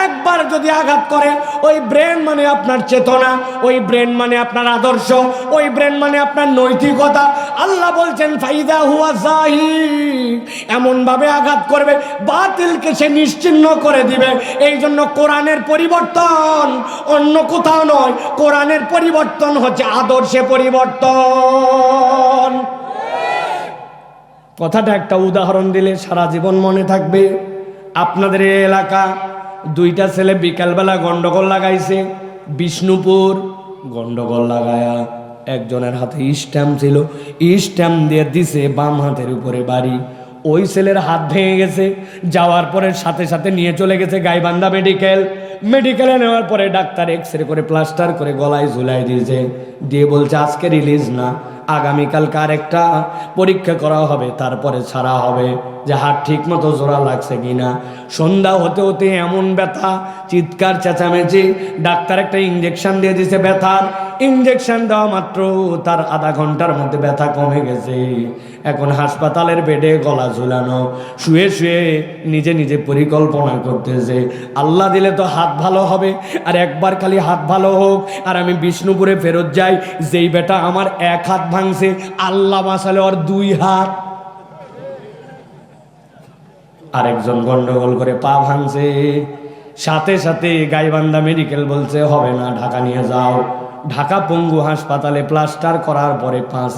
একবার যদি আঘাত করে, ওই ব্রেন মানে আপনার চেতনা, ওই ব্রেন মানে আপনার আদর্শ, ওই ব্রেন মানে আপনার নৈতিকতা। আল্লাহ বলছেন, ফাইদা হুয়া যাহিক, এমনভাবে আঘাত করবে, বাতিলকে সে নিশ্চিহ্ন করে দিবে। এই জন্য কোরআনের পরিবর্তন অন্য কোথাও নয়, কোরআনের পরিবর্তন হচ্ছে আদর্শে পরিবর্তন। কথাটা একটা উদাহরণ দিলে সারা জীবন মনে থাকবে। আপনাদের এই এলাকা দুইটা ছেলে বিকালবেলা গন্ডগোল লাগাইছে, বিষ্ণুপুর গন্ডগোল লাগায়া একজনের হাতে স্ট্যাম্প ছিল, স্ট্যাম্প দিয়ে দিছে বাম হাতের উপরে বাড়ি। ওই ছেলের হাত ভেঙে গেছে, যাওয়ার পরে সাথে সাথে নিয়ে চলে গেছে গাইবান্ধা মেডিকেলে নেওয়ার পরে ডাক্তার এক্সরে করে প্লাস্টার করে গলায় ঝুলাই দিয়েছে, দিয়ে বলছে আজকে রিলিজ না, আগামীকালকে আরেকটা পরীক্ষা করা হবে, তারপরে ছাড়া হবে যে হাত ঠিক মতো জোড়া লাগছে কিনা। সন্ধ্যা হতে হতে এমন ব্যথা, চিৎকার চেঁচামেচি, ডাক্তার একটা ইঞ্জেকশন দিয়ে দিয়েছে ব্যথার। ইঞ্জেকশন দেওয়া মাত্র তার আধা ঘন্টার মধ্যে ব্যথা কমে গেছে। এখন হাসপাতালের বেডে গলা ঝুলানো, শুয়ে শুয়ে নিজে নিজে পরিকল্পনা করতেছে, আল্লাহ দিলে তো হাত ভালো হবে, আর একবার খালি হাত ভালো হোক আর আমি বিষ্ণুপুরে ফেরত যাই। যেই বেটা আমার এক হাত ভাঙছে, আল্লাহ বাঁচালে ওর দুই হাত। আরেকজন গন্ডগোল করে পা ভাঙছে, সাথে সাথে গাইবান্ধা মেডিকেল বলছে হবে না, ঢাকা নিয়ে যাও। ঢাকা পঙ্গু হাসপাতালে প্লাস্টার করার পরে 5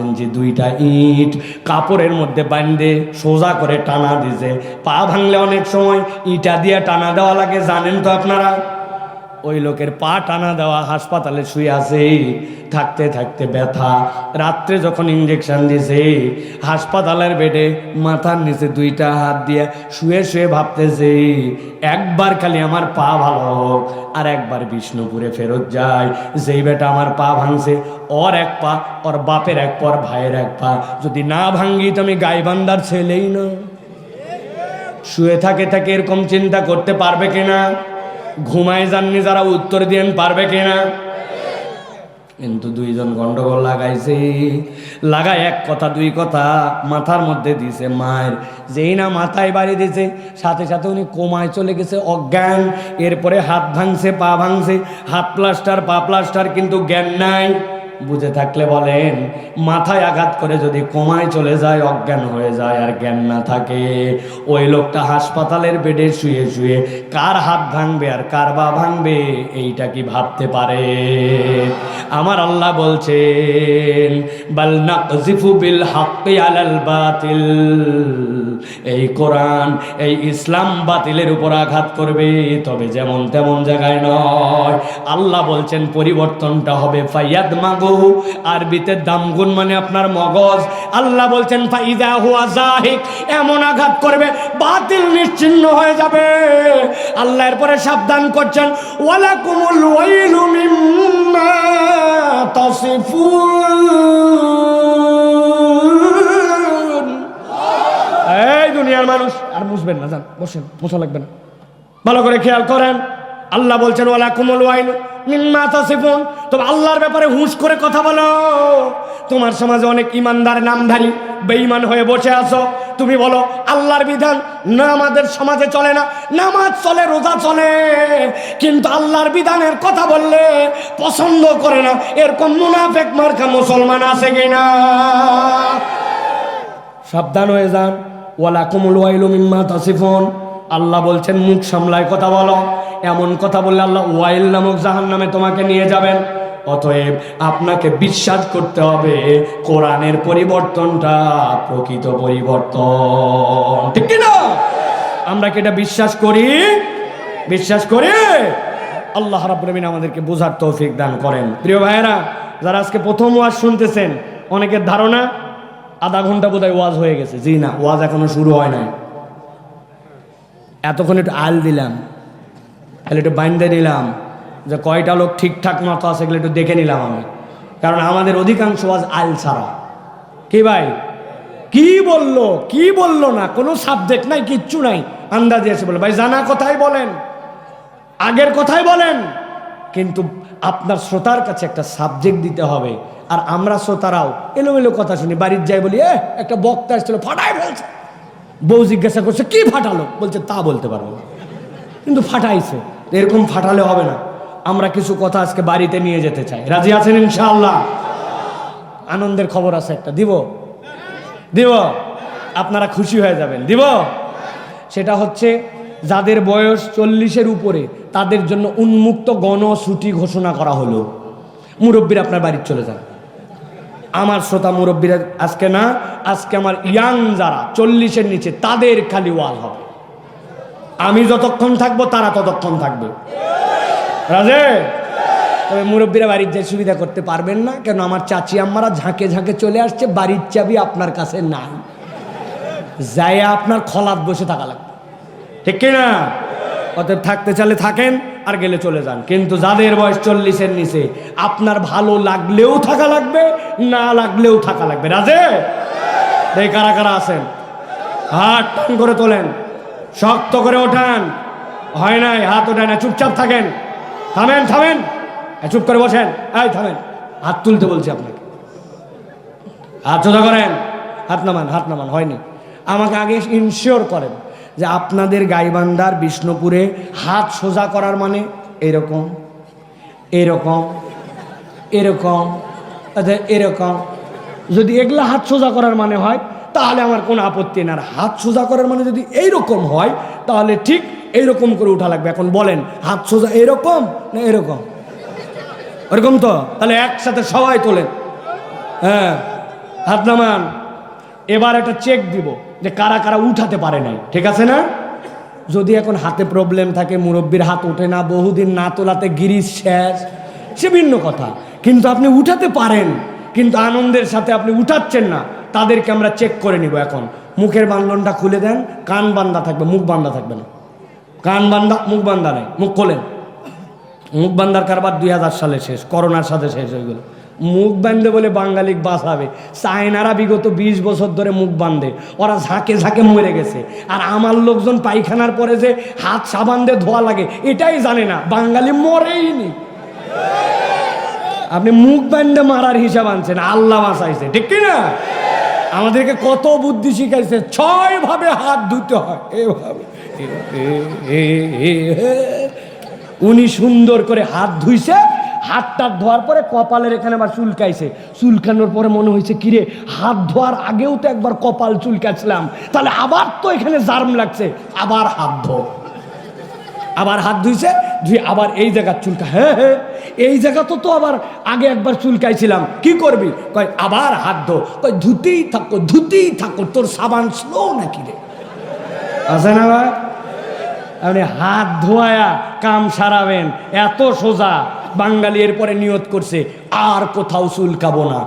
ইঞ্চি দুইটা ইট কাপড়ের মধ্যে বাঁধে সোজা করে টানা দিছে। পা ভাঙলে অনেক সময় ইটা দিয়ে টানা দেওয়া লাগে, জানেন তো আপনারা। ওই লোকের পা টানা দেওয়া, হাসপাতালে শুয়ে আছে, থাকতে থাকতে ব্যথা। রাত্রে যখন ইঞ্জেকশন দিছে, হাসপাতালের বেডে মাথার নিচে দুইটা হাত দিয়ে শুয়ে শুয়ে ভাবতেছে একবার খালি আমার পা ভালো হোক আর একবার বিষ্ণুপুরে ফেরত যায়। যেই বেটা আমার পা ভাঙছে, ওর এক পা, ওর বাপের এক পা, ওর ভাইয়ের এক পা যদি না ভাঙ্গি তো আমি গাইবান্ধার ছেলেই না। শুয়ে থাকে থাকে এরকম চিন্তা করতে পারবে কিনা? ঘুমায় যাননি যারা উত্তর দিয়েন পারবে কিনা? কিন্তু দুইজন গন্ডগোল লাগাইছে, লাগায় এক কথা দুই কথা মাথার মধ্যে দিছে মায়ের। যেই না মাথায় বাড়ি দিছে, সাথে সাথে উনি কোমায় চলে গেছে, অজ্ঞান। এরপরে হাত ভাঙছে, পা ভাঙছে, হাত প্লাস্টার পা প্লাস্টার, কিন্তু জ্ঞান নাই। বুঝে থাকলে বলেন, মাথায় আঘাত করে যদি কোমায় চলে যায়, অজ্ঞান হয়ে যায়, আর জ্ঞান না থাকে, ওই লোকটা হাসপাতালের বেডে শুয়ে শুয়ে কার হাত ভাঙবে আর কার পা ভাঙবে এইটা কি ভাবতে পারে? আমার আল্লাহ বলছেন বাল নাকযিফু বিল হাক্কি আলাল বাতিল। এই কোরআন, এই ইসলাম বাতিলের উপর আঘাত করবে, তবে যেমন তেমন জায়গায় নয়। আল্লাহ বলছেন পরিবর্তনটা হবে ফায়াদমাগু, আরবিতে দামগুন মানে আপনার মগজ। আল্লাহ বলছেন ফাইদা হুয়া জাহিক, এমন আঘাত করবে বাতিল নিশ্চিহ্ন হয়ে যাবে। আল্লাহ এরপরে সাবধান করছেন ওয়ালাকুমুল ওয়াইলু মিম্মা তাসিফুন। এই দুনিয়ার মানুষ, আর মুছবেন না, যান বসেন, মোছা লাগবে না, ভালো করে খেয়াল করেন। আল্লাহ বলছেন ওয়ালাকুমুল ওয়াইলু মিম্মা তাসিফুন। তবে আল্লাহর ব্যাপারে হুঁশ করে কথা বলো। তোমার সমাজে অনেক ইমানদার নামধারী বেঈমান হয়ে বসে আছো, তুমি বলো আল্লাহর বিধান না আমাদের সমাজে চলে না, নামাজ চলে, রোজা চলে, কিন্তু আল্লাহর বিধানের কথা বললে পছন্দ করে না। এরকম মুনাফিক মার্কা মুসলমান আছে কিনা? সাবধান হয়ে যান। ওয়ালাকুমুল ওয়াইলু মিম্মা তাসিফুন। আল্লাহ বলছেন মুখ সামলায় কথা বলো। এমন কথা বললে আল্লাহ ওয়াইল নামক জাহান্নামে তোমাকে নিয়ে যাবেন। অতএব আপনাকে বিশ্বাস করতে হবে কোরআনের পরিবর্তনটা প্রকৃত পরিবর্তন, ঠিক কিনা? আমরা কি এটা বিশ্বাস করি? বিশ্বাস করি? আল্লাহ রাব্বুল আলামিন আমাদেরকে বোঝার তৌফিক দান করেন। প্রিয় ভাইয়েরা, যারা আজকে প্রথম ওয়াজ শুনতেছেন, অনেকের ধারণা আধা ঘন্টা বোধহয় ওয়াজ হয়ে গেছে। জি না, ওয়াজ এখনো শুরু হয় নাই। এতক্ষণ একটু আল দিলাম, তাহলে একটু বাইন্দে নিলাম যে কয়টা লোক ঠিকঠাক মতো আছে, এগুলো একটু দেখে নিলাম আমি। কারণ আমাদের অধিকাংশ ওয়াজ আল ছাড়া। কি ভাই, কি বললো কি বললো না, কোনো সাবজেক্ট নাই, কিচ্ছু নাই, আন্দাজে এসে বলে। ভাই জানা কথাই বলেন, আগের কথাই বলেন, কিন্তু আপনার শ্রোতার কাছে একটা সাবজেক্ট দিতে হবে। আর আমরা শ্রোতারাও এলোমেলো কথা শুনি, বাড়ির যাই বলি একটা বক্তা এসেছিল ফাটাই বলছে। বউ জিজ্ঞাসা করছে কি ফাটালো, বলছে তা বলতে পারবো না, কিন্তু ফাটাইছে। এরকম ফাটালে হবে না। আমরা কিছু কথা আজকে বাড়িতে নিয়ে যেতে চাই। রাজি আছেন ইনশাআল্লাহ? আনন্দের খবর আছে একটা, দিব দিব আপনারা খুশি হয়ে যাবেন, দিব। সেটা হচ্ছে যাদের বয়স 40-এর উপরে তাদের জন্য উন্মুক্ত গণছুটি ঘোষণা করা হলো। মুরব্বীরা আপনার বাড়ি চলে যান। আমার শ্রোতা মুরব্বীরা আজকে না, আজকে আমার ইয়াং যারা 40-এর নিচে তাদের খালি ওয়াজ হবে। আমি যতক্ষণ থাকবো তারা ততক্ষণ থাকবে। রাজে? তবে মুরব্বীরা বাড়ির যে সুবিধা করতে পারবেন না, কেন আমার চাচি আম্মারা ঝাঁকে ঝাঁকে চলে আসছে, বাড়ির চাবি আপনার কাছে নাই, যাই আপনার খলাত বসে থাকা লাগবে, ঠিক কিনা? অতএব থাকতে চাইলে থাকেন, আর গেলে চলে যান। কিন্তু যাদের বয়স 40-এর নিচে আপনার ভালো লাগলেও থাকা লাগবে, না লাগলেও থাকা লাগবে। রাজে? এই কারা কারা আছেন? হাত টান করে তোলেন, শক্ত করে ওঠান। হয় নাই, হাত ওঠায় না, চুপচাপ থাকেন। থামেন থামেন, চুপ করে বসেন। এই থামেন, হাত তুলতে বলছি আপনাকে। হাত সোজা করেন, হাত নামান, হাত নামান। হয়নি, আমাকে আগে ইনশিওর করেন যে আপনাদের গাইবান্ধার বিষ্ণুপুরে হাত সোজা করার মানে এরকম, এরকম, এরকম, আচ্ছা এরকম। যদি এগুলা হাত সোজা করার মানে হয় তাহলে আমার কোনো আপত্তি না। হাত সোজা করার মানে যদি এইরকম হয় তাহলে ঠিক এইরকম করে উঠা লাগবে। এখন বলেন, হাত সোজা এরকম না এরকম? ওরকম তো? তাহলে একসাথে সবাই তোলেন। হ্যাঁ, হাত নামান। এবার একটা চেক দিব যে কারা কারা উঠাতে পারে নাই, ঠিক আছে না? যদি এখন হাতে প্রবলেম থাকে, মুরব্বীর হাত ওঠে না, বহুদিন না তোলাতে গিরিশ শেষ, সে ভিন্ন কথা। কিন্তু আপনি উঠাতে পারেন, কিন্তু আনন্দের সাথে আপনি উঠাচ্ছেন না, তাদেরকে আমরা চেক করে নিব। এখন মুখের বান্ধনটা খুলে দেন, কান বান্ধা থাকবে, মুখ বান্ধা থাকবে না। কান বান্ধা, মুখ বান্ধা নেই, মুখ খোলেন। মুখ বান্ধার কারবার 2000 সালে শেষ, করোনার সাথে শেষ হয়ে গেল। মুখ বাঁধে বলে বাঙালি বাঁচাবে, চায়নারা বিগত 20 বছর ধরে মুখ বাঁধে, ওরা ঝাঁকে ঝাঁকে মরে গেছে। আর আমার লোকজন পায়খানার পরে যে হাত সাবান দিয়ে ধোয়া লাগে এটাই জানে না, বাঙালি মরেই নি। আপনি মুখ বাঁধে মারার হিসাব আনছেন, আল্লাহ বাঁচাইছে, ঠিক কিনা? আমাদেরকে কত বুদ্ধি শিখাইছে, 6 ভাবে হাত ধুতে হয়, এভাবে। উনি সুন্দর করে হাত ধুইছে, হাতটা ধোয়ার পরে কপালের এখানে আবার চুলকাইছে, চুলকানোর পরে মনে হয়েছে কিরে, হাত ধোয়ার আগেও তো একবার কপাল চুলকাছিলাম, তাহলে আবার তো এখানে জার্ম লাগছে, আবার হাত ধো। আবার হাত ধুইছে, ধুই আবার এই জায়গা চুলকা, হ্যাঁ হ্যাঁ এই জায়গা তো আবার আগে একবার চুলকাইছিলাম, কি করবি? কয় আবার হাত ধো। কয় ধুতেই থাকো ধুতেই থাকো, তোর সাবান স্লো নাকি রে? আছে না ভাই? আপনি হাত ধোয়া কাম সারাবেন, এত সোজা। বাঙালি এরপরে নিয়ত করছে আর কোথাও চুলকাবো না।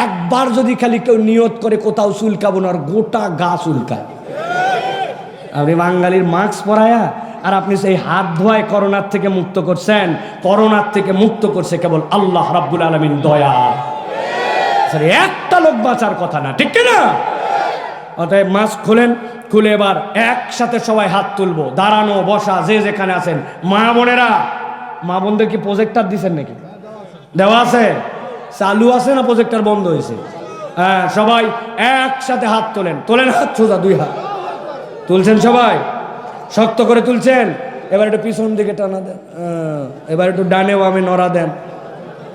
একবার যদি খালি কেউ নিয়ত করে কোথাও চুলকাবো না, আর গোটা গা চুলকায়। আপনি বাঙালির মাস্ক পরায়া আর আপনি সেই হাত ধোয়ায় করোনার থেকে মুক্ত করছেন। করোনার থেকে মুক্ত করছে কেবল আল্লাহ রাব্বুল আলামিন দয়া। একটা লোক বাঁচার কথা না, ঠিক কিনা? অতএব মাস্ক খুলেন, খুলে এবার একসাথে সবাই হাত তুলবো, দাঁড়ানো বসা যে যেখানে আছেন। মা বোনেরা, মা বোনদের কি প্রজেক্টর দিচ্ছেন নাকি? দেওয়া আছে? চালু আছে না প্রজেক্টর বন্ধ হয়েছে? হ্যাঁ, সবাই একসাথে হাত তোলেন, তোলেন হাত সোজা, 2 হাত তুলছেন, সবাই শক্ত করে তুলছেন। এবার একটু পিছন দিকে টানা দেন, এবার একটু ডানে বামে নড়া দেন।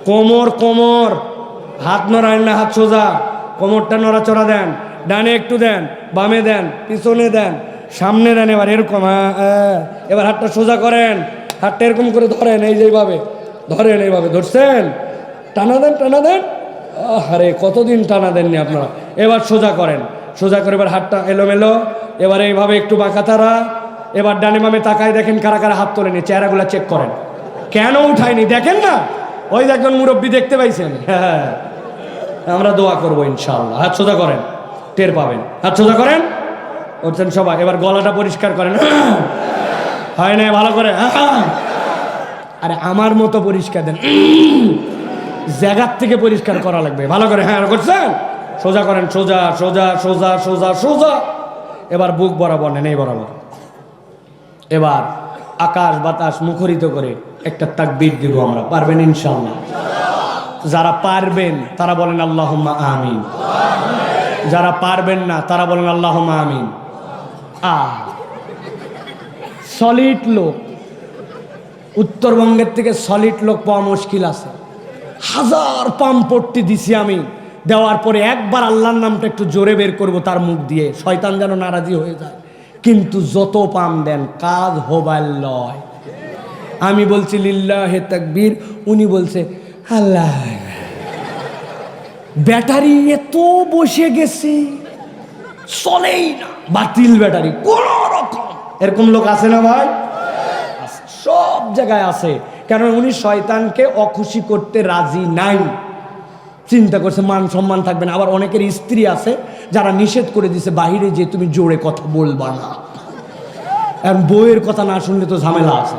কোমর কোমর হাত নড়ায় না, হাত সোজা, কোমরটা নড়াচড়া দেন। ডানে একটু দেন, বামে দেন, পিছনে দেন, সামনে দেন। এবার এরকম, এবার হাতটা সোজা করেন, হাতটা এরকম করে ধরেন, এই যেভাবে ধরেন, এইভাবে ধরছেন, টানা দেন, টানা দেন। আরে কতদিন টানা দেননি আপনারা। এবার সোজা করেন, সোজা করে এবার হাতটা এলোমেলো, এবার এইভাবে একটু বাঁকা তারা। এবার ডানে বামে তাকায় দেখেন কারা কারা হাত তোলেনি, চেহারাগুলো চেক করেন। কেন উঠায়নি দেখেন না? ওই দেখবেন মুরব্বী দেখতে পাইছেন। হ্যাঁ, আমরা দোয়া করবো ইনশাআল্লাহ। হাত সোজা করেন, টের পাবেন। হাত সোজা করেন, উঠছেন সবাই। এবার গলাটা পরিষ্কার করেন, হয় না? ভালো করে, আরে আমার মতো পরিষ্কার দেন, জায়গার থেকে পরিষ্কার করা লাগবে, ভালো করে। হ্যাঁ, করছেন? সোজা করেন, সোজা সোজা সোজা সোজা সোজা। এবার বুক বরাবর নেন, এই বরাবর। এবার আকাশ বাতাস মুখরিত করে একটা তাকবীর দিব আমরা। পারবেন ইনশাআল্লাহ? যারা পারবেন তারা বলেন আল্লাহুম্মা আমিন, যারা পারবেন না তারা বলেন আল্লাহুম্মা আমিন। সলিড লোক, উত্তরবঙ্গের থেকে সলিড লোক পাওয়া মুশকিল আছে। 1000 পাম্পট্টি দিছি আমি, দেওয়ার পরে একবার আল্লাহর নামটা একটু জোরে বের করব তার মুখ দিয়ে, শয়তান যেন নারাজি হয়ে যায়। কিন্তু যত পাম দেন কাজ হবার লয়। আমি বলছি লিল্লাহে তাকবীর, উনি বলছে আল্লাহ। ব্যাটারি এত বসে গেছে চলেই না, বাতিল ব্যাটারি কোন রকম। এরকম লোক আছে না ভাই? সব জায়গায় আছে। কারণ উনি শয়তানকে অখুশি করতে রাজি নাই। চিন্তা করছে মান সম্মান থাকবে না। আবার অনেকের স্ত্রী আছে যারা নিষেধ করে দিছে বাহিরে যে তুমি জোরে কথা বলবা না, আর বউয়ের কথা না শুনলে তো ঝামেলা আছে।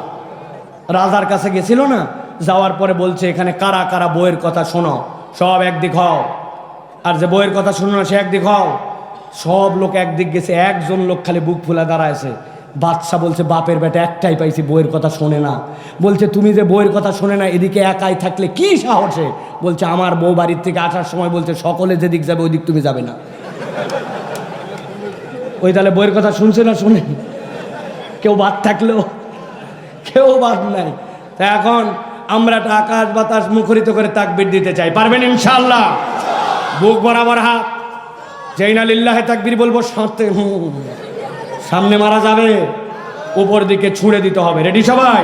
রাজার কাছে গেছিল না, যাওয়ার পরে বলছে এখানে কারা কারা বউয়ের কথা শোনো, সব একদিক হও, আর যে বউয়ের কথা শুনো না সে একদিক হও। সব লোক একদিক গেছে, একজন লোক খালি বুক ফুলা দাঁড়ায়ছে। বাদশা বলছে বাপের বেটা একটাই পাইছি, বউয়ের কথা শোনে না। বলছে তুমি যে বউয়ের কথা শোনে না, এদিকে একাই থাকলে কি সাহসে? বলছে আমার বউ বাড়ির থেকে আসার সময় বলছে সকলে যেদিক যাবে ওইদিক তুমি যাবে না। ওই তাহলে বউয়ের কথা শুনছে না শুনে? কেউ বাদ থাকলেও কেউ বাদ নাই। তা এখন আমরা একটা আকাশ বাতাস মুখরিত করে তাকবীর দিতে চাই, পারবেন ইনশাআল্লাহ? বুক বরাবর হাত, যেই না লিল্লাহে তাকবীর বলবো সামনে মারা যাবে, উপর দিকে ছুঁড়ে দিতে হবে। রেডি সবাই?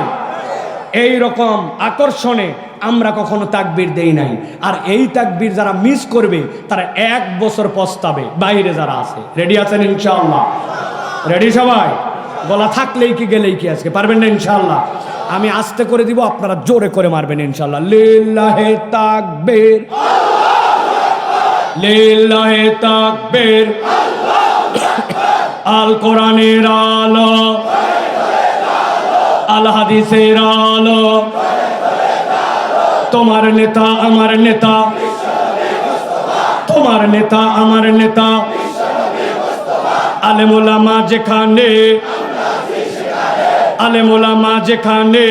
এই রকম আকর্ষণে আমরা কখনো তাকবীর দেই নাই। আর এই তাকবীর যারা মিস করবে তারা 1 বছর পস্তাবে, বাইরে যারা আছে। রেডি আছেন ইনশাআল্লাহ? রেডি সবাই? গলা থাকলেই কি গেলেই কি, আজকে পারবেন না ইনশাআল্লাহ? আমি আস্তে করে দিব, আপনারা জোরে করে মারবেন ইনশাআল্লাহ। লিল্লাহে তাকবীর, লিল্লাহে তাকবীর। আল কোরআনের আলো, আল হাদিসের আলো, তোমার নেতা আমার নেতা, তোমার নেতা আমার নেতা। আলেম ওলামা যেখানে, আলেম ওলামা যেখানে,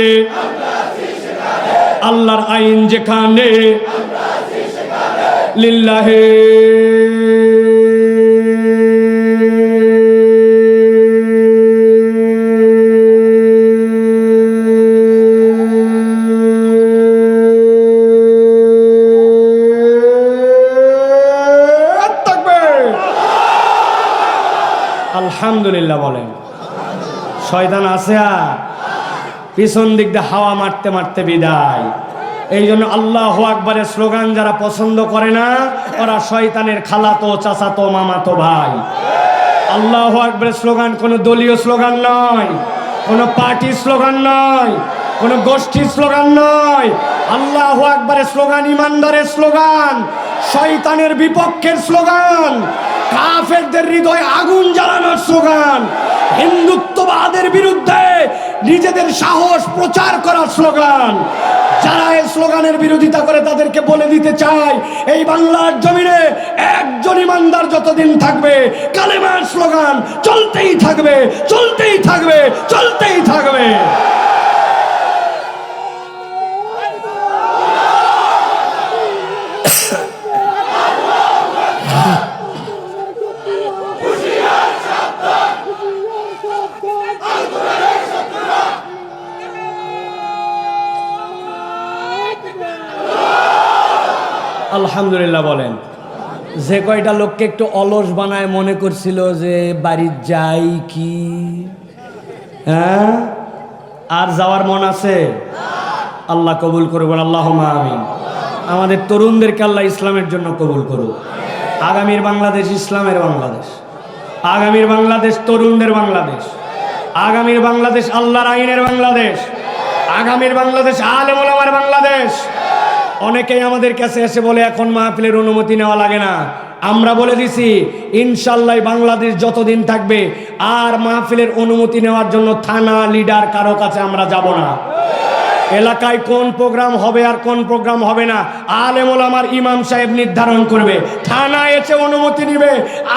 আল্লাহর আইন যেখানে, লিল্লাহে আলহামদুলিল্লাহ বলেন। শয়তান আছে আর পিছন দিক দিয়ে হাওয়া মারতে মারতে বিদায়। এই জন্য আল্লাহু আকবারের স্লোগান যারা পছন্দ করে না ওরা শয়তানের খালাতো চাচাতো মামাতো ভাই। আল্লাহু আকবারের স্লোগান কোনো দলীয় স্লোগান নয়, কোনো পার্টির স্লোগান নয়, কোনো গোষ্ঠীর স্লোগান নয়। আল্লাহু আকবারের স্লোগান ইমানদারের স্লোগান, শয়তানের বিপক্ষের স্লোগান, কাফেরদের হৃদয়ে আগুন জ্বালানোর স্লোগান, হিন্দুত্ববাদের বিরুদ্ধে নিজেদের সাহস প্রচার করার স্লোগান। যারা এই স্লোগানের বিরোধিতা করে তাদেরকে বলে দিতে চাই, এই বাংলার জমিনে একজন ইমানদার যতদিন থাকবে কালেমার স্লোগান চলতেই থাকবে, চলতেই থাকবে, চলতেই থাকবে। আলহামদুলিল্লাহ বলেন। যে কয়টা লোককে একটু অলস বানায় মনে করছিল যে বাড়ি যাই কি, হ্যাঁ, আর যাওয়ার মন আছে? আল্লাহ কবুল করবেন, আল্লাহুম্মা আমিন। আমাদের তরুণদেরকে আল্লাহ ইসলামের জন্য কবুল করুন। আগামীর বাংলাদেশ ইসলামের বাংলাদেশ, আগামীর বাংলাদেশ তরুণদের বাংলাদেশ, আগামীর বাংলাদেশ আল্লাহর আইনের বাংলাদেশ, আগামীর বাংলাদেশ আলেম ওলামার বাংলাদেশ। অনেকেই আমাদের কাছে এসে বলে এখন মাহফিলের অনুমতি নেওয়া লাগে না। আমরা বলে দিছি ইনশাআল্লাহ বাংলাদেশ যতদিন থাকবে আর মাহফিলের অনুমতি নেওয়ার জন্য থানা লিডার কারো কাছে আমরা যাব না। এলাকায় কোন প্রোগ্রাম হবে আর কোন প্রোগ্রাম হবে না আলেম ওলামার ইমাম সাহেব নির্ধারণ করবে। থানায় এসে অনুমতি নিবে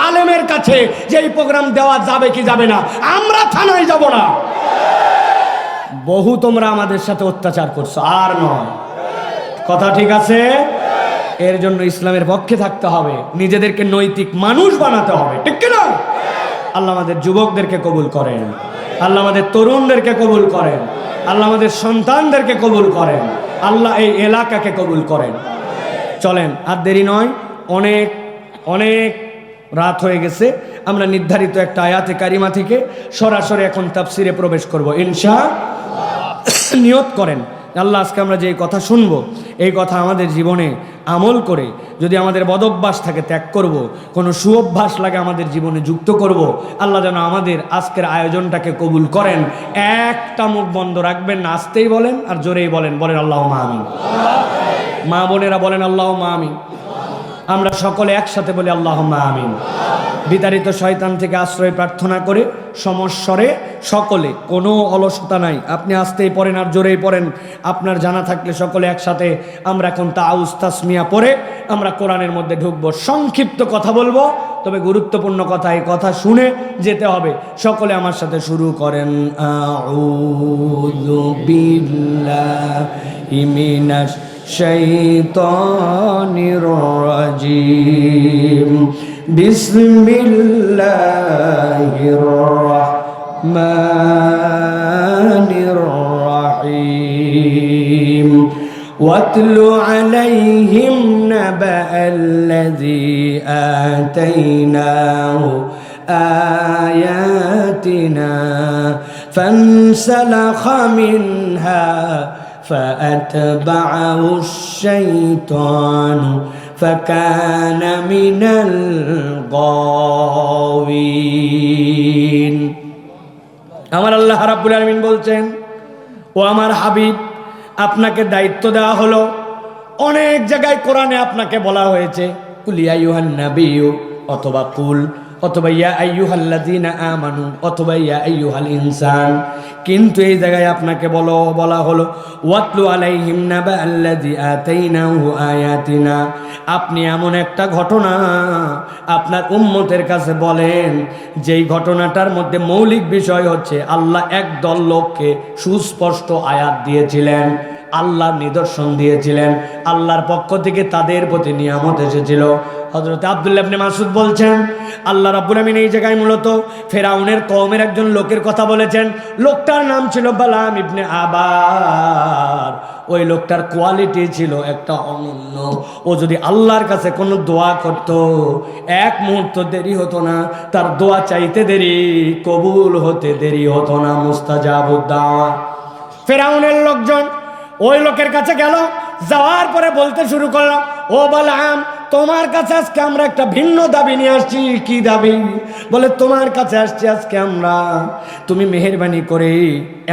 আলেমের কাছে যে এই প্রোগ্রাম দেওয়া যাবে কি যাবে না, আমরা থানায় যাব না। বহু তোমরা আমাদের সাথে অত্যাচার করছো, আর নয়। কথা ঠিক আছে? এর জন্য ইসলামের পক্ষে থাকতে হবে, নিজেদেরকে নৈতিক মানুষ বানাতে হবে, ঠিক কিনা? আল্লাহ আমাদের যুবকদেরকে কবুল করেন, আল্লাহ আমাদের তরুণদেরকে কবুল করেন, আল্লাহ আমাদের সন্তানদেরকে কবুল করেন, আল্লাহ এই এলাকাকে কবুল করেন। চলেন আর দেরি নয়, অনেক অনেক রাত হয়ে গেছে। আমরা নির্ধারিত একটা আয়াতে কারিমা থেকে সরাসরি এখন তাফসিরে প্রবেশ করব ইনশাআল্লাহ। নিয়ত করেন আল্লাহ আজকে আমরা যে কথা শুনবো এই কথা আমাদের জীবনে আমল করে যদি আমাদের বদভ্যাস থাকে ত্যাগ করব, কোনো সুঅভ্যাস লাগে আমাদের জীবনে যুক্ত করব। আল্লাহ যেন আমাদের আজকের আয়োজনটাকে কবুল করেন। একটা মুখ বন্ধ রাখবেন না, আসতেই বলেন আর জোরেই বলেন, বলেন আল্লাহুম্মা আমিন। মা বোনেরা বলেন আল্লাহুম্মা আমিন। আমরা সকলে একসাথে বলি আল্লাহুম্মা আমিন। বিতাড়িত শয়তান থেকে আশ্রয় প্রার্থনা করে সমস্বরে সকলে, কোনো অলসতা নাই, আপনি আসতেই পড়েন আর জোরেই পড়েন। আপনার জানা থাকলে সকলে একসাথে আমরা এখন তাউজ তাসমিয়া পড়ে আমরা কোরআনের মধ্যে ঢুকবো। সংক্ষিপ্ত কথা বলবো, তবে গুরুত্বপূর্ণ কথা, এই কথা শুনে যেতে হবে। সকলে আমার সাথে শুরু করেন আউযু বিল্লাহি মিনাশ শাইতানির রাজিম বিসমিল্লাহির রাহমানির রাহিম ওয়াতলু আলাইহিম নাবা'আল্লাযী আতাইনাহু আয়াতিনা ফানসালাখা মিনহা فأتبعه الشيطان فكان من الغاوين। আমার আল্লাহ রাব্বুল আলামিন বলছেন, ও আমার হাবিব, আপনাকে দায়িত্ব দেওয়া হলো। অনেক জায়গায় কোরআনে আপনাকে বলা হয়েছে কুল ইয়া আইয়ুহান নাবিয়্যু অথবা কুল অথবা ইয়া আইয়ুহাল্লাযীনা আমানু অথবা ইয়া আইয়ুহাল ইনসান, কিন্তু এই জায়গায় আপনাকে বলা হলো ওয়াতলু আলাইহিম নাবা'আল্লাযী আতাইনাহু আয়াতিনা। আপনি এমন একটা ঘটনা আপনার উম্মতের কাছে বলেন যেই ঘটনাটার মধ্যে মৌলিক বিষয় হচ্ছে আল্লাহ একদল লোককে সুস্পষ্ট আয়াত দিয়েছিলেন, আল্লাহর নিদর্শন দিয়েছিলেন, আল্লাহর পক্ষ থেকে তাদের প্রতি নিয়ামত এসেছিল। হযরত আব্দুল্লাহ ইবনে মাসউদ বলছেন, আল্লাহ রাব্বুল আমিন এই জায়গায় মূলত ফেরাউনের কওমের একজন লোকের কথা বলেছেন। লোকটার নাম ছিল বালাম ইবনে আবার। ওই লোকটার কোয়ালিটি ছিল একটা অনন্য। ও যদি আল্লাহর কাছে কোনো দোয়া করত, এক মুহূর্ত দেরি হতো না, তার দোয়া চাইতে দেরি, কবুল হতে দেরি হতো না। মুস্তাজাবুদ দাওয়া। ফেরাউনের লোকজন ওই লোকের কাছে গেল, যাওয়ার পরে বলতে শুরু করলো, ও বালাম, তোমার কাছে আজকে আমরা একটা ভিন্ন দাবি নিয়ে আসছি। কি দাবি? বলে তোমার কাছে আসছি আজকে আমরা, তুমি মেহেরবানি করে,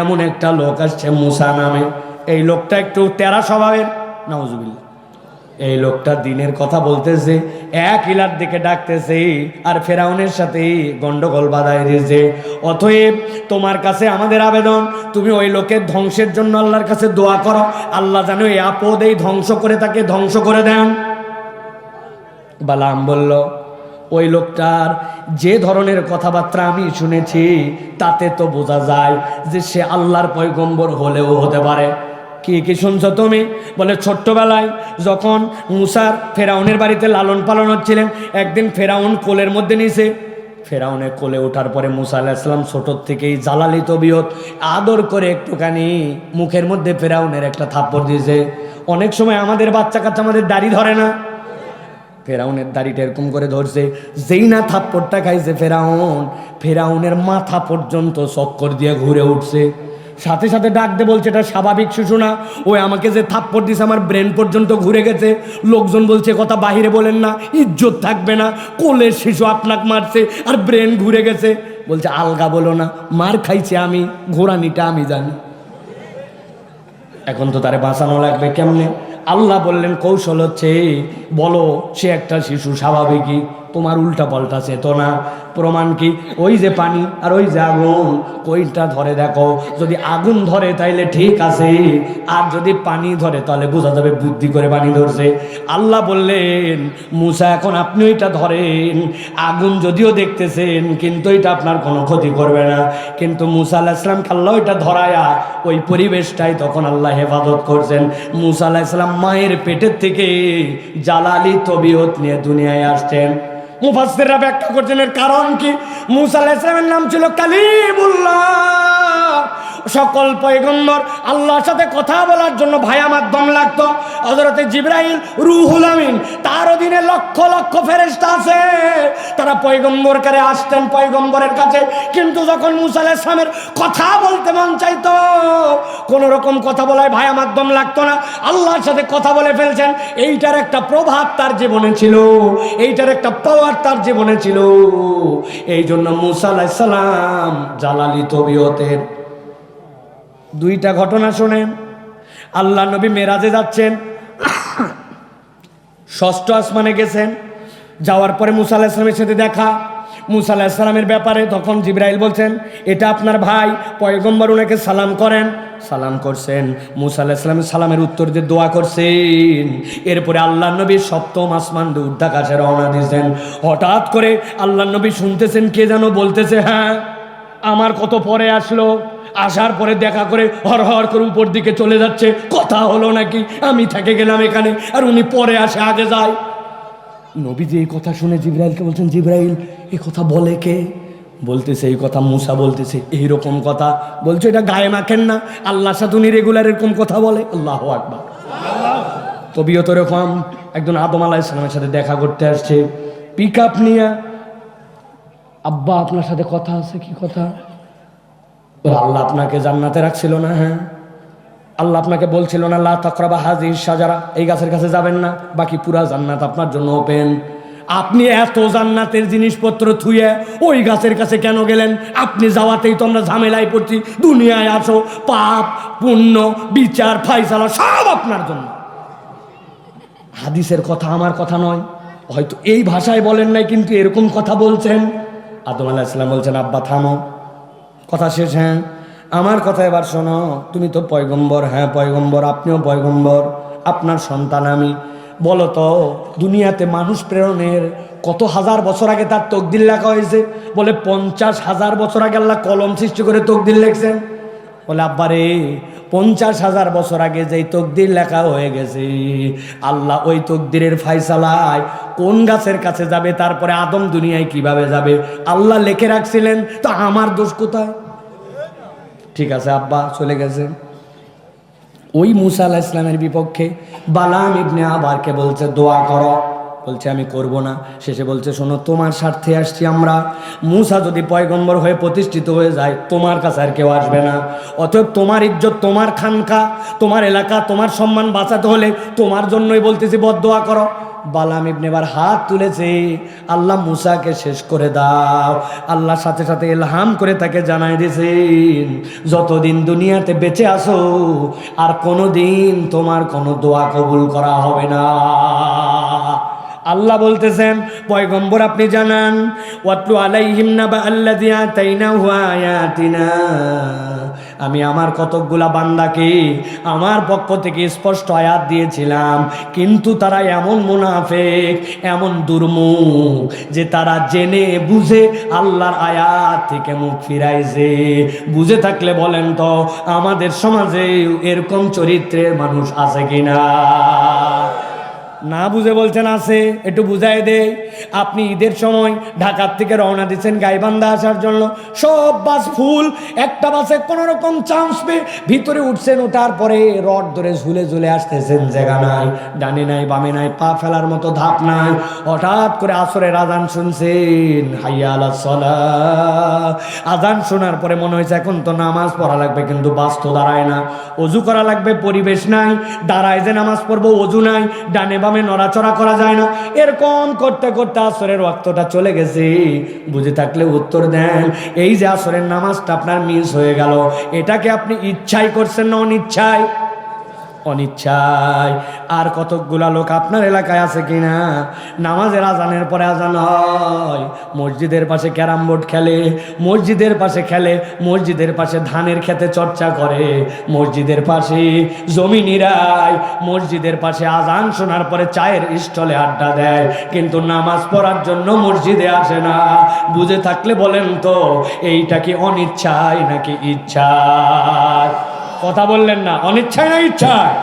এমন একটা লোক আসছে মুসা নামে, এই লোকটা একটু তেরা স্বভাবের, নাউজুবিল্লাহ, এই লোকটা দিনের কথা বলতেছে, এক ইলার দিকে ডাকতেছে আর ফেরাউনের সাথে গন্ডগোল বাধায় দিয়েছে। অতএব তোমার কাছে আমাদের আবেদন, তুমি ওই লোকের ধ্বংসের জন্য আল্লাহর কাছে দোয়া করো, আল্লাহ যেন এই আপদ এই ধ্বংস করে তাকে ধ্বংস করে দেন। বালাম বলল, ওই লোকটার যে ধরনের কথাবার্তা আমি শুনেছি তাতে তো বোঝা যায় যে সে আল্লাহর পয়গম্বর হলেও হতে পারে। কি কি শুনছো তুমি? বলে ছোট্টবেলায় যখন মুসার ফেরাউনের বাড়িতে লালন পালন হচ্ছিলেন, একদিন ফেরাউন কোলের মধ্যে নিছে। ফেরাউনের কোলে ওঠার পরে মুসা আলাইহিস সালাম ছোটোর থেকেই জালালি তবিয়ত আদর করে একটুখানি মুখের মধ্যে ফেরাউনের একটা থাপ্পড় দিয়েছে। অনেক সময় আমাদের বাচ্চা কাচ্চা আমাদের দাড়ি ধরে না, ফেরাউনের দাড়িটা এরকম করে ধরছে। যেই না থাপ্পড়টা খাইছে ফেরাউনের মাথা পর্যন্ত চক্কর দিয়ে ঘুরে উঠছে। সাথে সাথে ডাক দিয়ে বলছে, এটা স্বাভাবিক শিশু না, ওই আমাকে যে থাপ্পড় দিছে আমার ব্রেন পর্যন্ত ঘুরে গেছে। লোকজন বলছে কথা বাহিরে বলেন না, ইজ্জত থাকবে না, কোলের শিশু আপনাকে মারছে আর ব্রেন ঘুরে গেছে। বলছে আলগা বলো না, মার খাইছে আমি, ঘোরানিটা আমি জানি। এখন তো তারে বাঁচানো লাগবে কেমনে? আল্লাহ বললেন কৌশল হচ্ছে, বলো সে একটা শিশু, স্বাভাবিকই, তোমার উল্টা পাল্টা চেতনা। প্রমাণ কি? ওই যে পানি আর ওই যে আগুন, কোইটা ধরে দেখো। যদি আগুন ধরে তাইলে ঠিক আছে, আর যদি পানি ধরে তাহলে বোঝা যাবে বুদ্ধি করে পানি ধরছে। আল্লাহ বললেন মুসা এখন আপনি ওইটা ধরেন, আগুন যদিও দেখতেছেন কিন্তু এটা আপনার কোনো ক্ষতি করবে না। কিন্তু মুসা আলাইহিস সালাম আল্লাহ ওইটা ধরায়া ওই পরিবেশটাই তখন আল্লাহ হেফাজত করছেন। মুসা আলাইহিস সালাম মায়ের পেটের থেকে জালালি তবিয়ত নিয়ে দুনিয়ায় আসছেন। মুফাসসিররা ব্যাখ্যা করছেন এর কারণ কি? মুসা আলাইহিস সালামের নাম ছিল কালিমুল্লাহ। সকল পয়গম্বর আল্লাহর সাথে কথা বলার জন্য ভায়া মাধ্যম লাগতো। হযরতে জিবরাইল রুহুল আমিন, তার অধীনে লক্ষ লক্ষ ফেরেশতা আছে, তারা পয়গম্বর কারে আসতেন পয়গম্বরের কাছে। কিন্তু যখন মুসা আলাইহিস সালামের কথা বলতে মন চাইতো, কোন রকম কথা বলায় ভায়া মাধ্যম লাগতো না, আল্লাহর সাথে কথা বলে ফেলছেন। এইটার একটা প্রভাব তার জীবনে ছিল, এইটার একটা পাওয়ার তার জীবনে ছিল। এই জন্য মুসা আলাইহিস সালাম জালালি তবিয়তের। দুইটা ঘটনা শোনেন। আল্লাহ নবী মেরাজে যাচ্ছেন, ষষ্ঠ আসমানে গেছেন। যাওয়ার পরে মুসা আলাইহিস সালামের সাথে দেখা। মুসা আলাইহিস সালামের ব্যাপারে তখন জিবরাইল বলছেন, এটা আপনার ভাই পয়গম্বর, ওনাকে সালাম করেন। সালাম করছেন। মুসা আলাইহিস সালামের সালামের উত্তর দিয়ে দোয়া করছেন। এরপরে আল্লাহ নবী সপ্তম আসমান দিয়ে ঊর্ধ্বাকাশে রওনা দিয়েছেন। হঠাৎ করে আল্লাহ নবী শুনতেছেন কে যেন বলতেছে, হ্যাঁ আমার কত পরে আসলো, আসার পরে দেখা করে হর হর করে উপর দিকে চলে যাচ্ছে। কথা হলো নাকি, আমি থেকে গেলাম এখানে আর উনি পরে আসে আগে যায়। নবীজি এই কথা শুনে জিবরাইলকে বলছেন, জিবরাইল এই কথা বলে কে? বলতেছে এই কথা মুসা বলতেছে। এইরকম কথা বলছে, এটা গায়ে মাখেন না, আল্লাহর সাথে উনি রেগুলার এরকম কথা বলে। আল্লাহু আকবার। তবিও তো এরকম একজন আদম আলাইহিস সালামের সাথে দেখা করতে আসছে, পিক আপ নিয়ে। আব্বা আপনার সাথে কথা আছে। কি কথা? আল্লাহ আপনাকে জান্নাতে রাখছিল না? হ্যাঁ। আল্লাহ আপনাকে বলছিল না লা তাকরাবা হাযিহিশ শাজারা, এই গাছের কাছে যাবেন না, বাকি পুরা জান্নাত আপনার জন্য ওপেন। আপনি এত জান্নাতের জিনিসপত্র থুয়ে ওই গাছের কাছে কেন গেলেন? আপনি যাওয়াতেই তো আমরা ঝামেলায় পড়ছি। দুনিয়ায় আসো, পাপ পুণ্য বিচার ফায়সালা সব আপনার জন্য। হাদিসের কথা, আমার কথা নয়। হয়তো এই ভাষায় বলেন নাই, কিন্তু এরকম কথা বলছেন। আদম আলাইহিস সালাম বলছেন, আব্বা থামো, কথা শেষ। হ্যাঁ আমার কথা এবার শোনো, তুমি তো পয়গম্বর। হ্যাঁ পয়গম্বর, আপনিও পয়গম্বর, আপনার সন্তান আমি। বলো তো দুনিয়াতে মানুষ প্রেরণের কত হাজার বছর আগে তার তকদির লেখা হয়েছে? বলে 50,000 বছর আগে আল্লাহ কলম সৃষ্টি করে তকদির লিখছেন। বলে আব্বারে 50,000 বছর আগে যেই তকদির লেখা হয়ে গেছে, আল্লাহ ওই তকদিরের ফায়সালায় কোন গাছের কাছে যাবে, তারপরে আদম দুনিয়ায় কিভাবে যাবে আল্লাহ লিখে রাখছিলেন। তো আমার দোষ কোথায়? ঠিক আছে আব্বা চলে গেছে। ওই মুসা আলাইহিস সালামের বিপক্ষে বালাম ইবনে আবারকে বলছে দোয়া করো। বলছে আমি করব না। শেষে বলছে শোনো, তোমার স্বার্থে আসছি আমরা। মুসা যদি পয়গম্বর হয়ে প্রতিষ্ঠিত হয়ে যায়, তোমার কাছে আর কেউ আসবে না। অতএব তোমার ইজ্জত, তোমার খানকা, তোমার এলাকা, তোমার সম্মান বাঁচাতে হলে তোমার জন্যই বলতেছি বদদোয়া করো। বালাম ইবনে আবার হাত তুলেছে, আল্লাহ মুসাকে শেষ করে দাও। আল্লাহর সাথে সাথে ইলহাম করে তাকে জানাই দিয়েছেন, যতদিন দুনিয়াতে বেঁচে আসো আর কোনোদিন তোমার কোনো দোয়া কবুল করা হবে না। আল্লাহ বলতেছেন পয়গম্বর আপনি জানান, ওয়াতলু আলাইহিম নাবা আল্লাযী আতাইনাহু আয়াতিনা, আমি আমার কতকগুলা বান্দাকে আমার পক্ষ থেকে স্পষ্ট আয়াত দিয়েছিলাম, কিন্তু তারা এমন মুনাফিক, এমন দুর্মুখ যে তারা জেনে বুঝে আল্লাহর আয়াত থেকে মুখ ফিরাইছে। বুঝে থাকলে বলেন তো আমাদের সমাজে এরকম চরিত্রের মানুষ আছে কিনা? না বুঝে বলছেন আছে, একটু বুঝাই দে। আপনি ঈদের সময় ঢাকার থেকে রওনা দিচ্ছেন গাইবান্ধা আসার জন্য, সব বাস ফুল, একটা বাসে কোনো রকম চান্স পেয়ে ভিতরে উঠছেন, ওঠার পরে রড ধরে ঝুলে ঝুলে আসতেছেন, জায়গা নাই, ডানে নাই বামে নাই, পা ফেলার মতো ধাপ নাই। হঠাৎ করে আসরের আজান শুনছেন, হাইয়া আলাস সালাহ। আজান শোনার পরে মনে হয়েছে এখন তো নামাজ পড়া লাগবে, কিন্তু বাস তো দাঁড়ায় না। অজু করা লাগবে, পরিবেশ নাই, দাঁড়ায় যে নামাজ পড়বো অজু নাই, ডানে বামে নড়াচড়া করা যায় না। এরকম করতে করতে আসরের ওয়াক্তটা চলে গেছে। বুঝে থাকলে উত্তর দেন, এই যে আসরের নামাজটা আপনার মিস হয়ে গেল, এটাকে আপনি ইচ্ছাই করছেন না অনিচ্ছায়? অনিচ্ছায়। আর কতকগুলা লোক আপনার এলাকায় আছে কিনা, নামাজের আজানের পরে আজান হয়, মসজিদের পাশে ক্যারাম বোর্ড খেলে, মসজিদের পাশে খেলে, মসজিদের পাশে ধানের খেতে চর্চা করে, মসজিদের পাশে জমি নিরায়, মসজিদের পাশে আজান শোনার পরে চায়ের স্টলে আড্ডা দেয়, কিন্তু নামাজ পড়ার জন্য মসজিদে আসে না। বুঝে থাকলে বলেন তো এইটা কি অনিচ্ছায় নাকি ইচ্ছায়? কথা বললেন না, অনিচ্ছায় না ইচ্ছায়?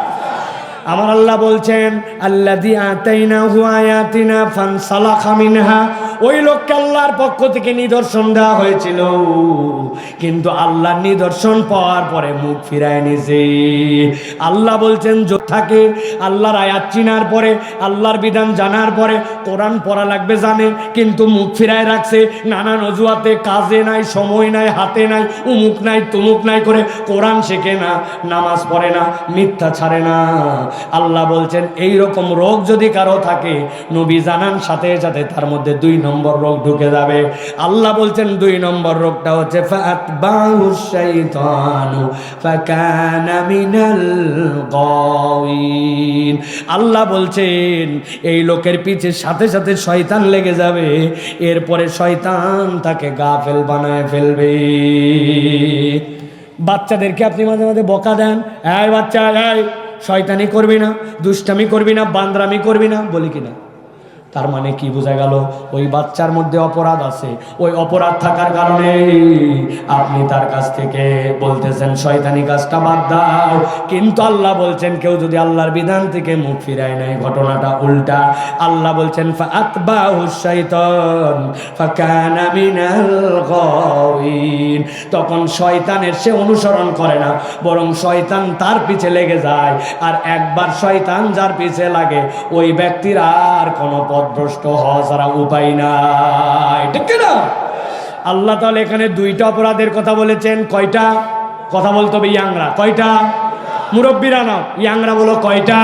আমার আল্লাহ বলছেন আল্লাযী আতাইনাহু আয়াতিনা ফানসালাখা মিনহা, ওই লোককে আল্লাহর পক্ষ থেকে নিদর্শন দেওয়া হয়েছিল, কিন্তু আল্লাহর নিদর্শন পাওয়ার পরে মুখ ফিরায় নিছে। আল্লাহ বলছেন থাকে আল্লাহর আয়াত চিনার পরে, আল্লাহর বিধান জানার পরে কোরআন পড়া লাগবে জানে, কিন্তু মুখ ফিরায় রাখছে নানান অজুহাতে, কাজে নাই, সময় নাই, হাতে নাই, উমুক নাই তুমুক নাই করে কোরআন শেখে না, নামাজ পড়ে না, মিথ্যা ছাড়ে না। আল্লাহ বলছেন এই রকম রোগ যদি কারো থাকে, নবী জানান সাথে সাথে তার মধ্যে 2 নম্বর রোগ ঢুকে যাবে। আল্লাহ বলছেন 2 নম্বর রোগটা হচ্ছে ফাতবাহুশ শাইতানু ফাকানা মিনাল গাওয়িন। আল্লাহ বলছেন এই লোকের পিছে সাথে সাথে শয়তান লেগে যাবে, এরপরে শয়তান তাকে গাফেল বানায় ফেলবে। বাচ্চাদেরকে আপনি মাঝে মাঝে বকা দেন, এই বাচ্চা এই শয়তানি করবি না, দুষ্টামি করবি না, বান্দরামি করবি না, বলি কিনা? তার মানে কি বোঝা গেল? ওই বাচ্চার মধ্যে অপরাধ আছে, ওই অপরাধ থাকার কারণে আপনি তার কাছ থেকে বলতেছেন শয়তানি কাজটা বাদ দাও। কিন্তু আল্লাহ বলছেন কেউ যদি আল্লাহর বিধান থেকে মুখ ফিরায় নেয়, ঘটনাটা উল্টা। আল্লাহ বলছেন ফাতবাহুশ শাইতান ফাকানা মিনাল গাওয়িন, তখন শয়তানের সে অনুসরণ করে না, বরং শয়তান তার পিছে লেগে যায়। আর একবার শয়তান যার পিছে লাগে, ওই ব্যক্তির আর কোনো পথভ্রষ্ট হওয়া ছাড়া উপায় নাই, ঠিক না? আল্লাহ তাআলা এখানে 2টা অপরাধের কথা বলেছেন। কয়টা? কথা বলতে হবে ইয়াংরা। কয়টা? মুরব্বীরা না, ইয়াংরা বলো কয়টা?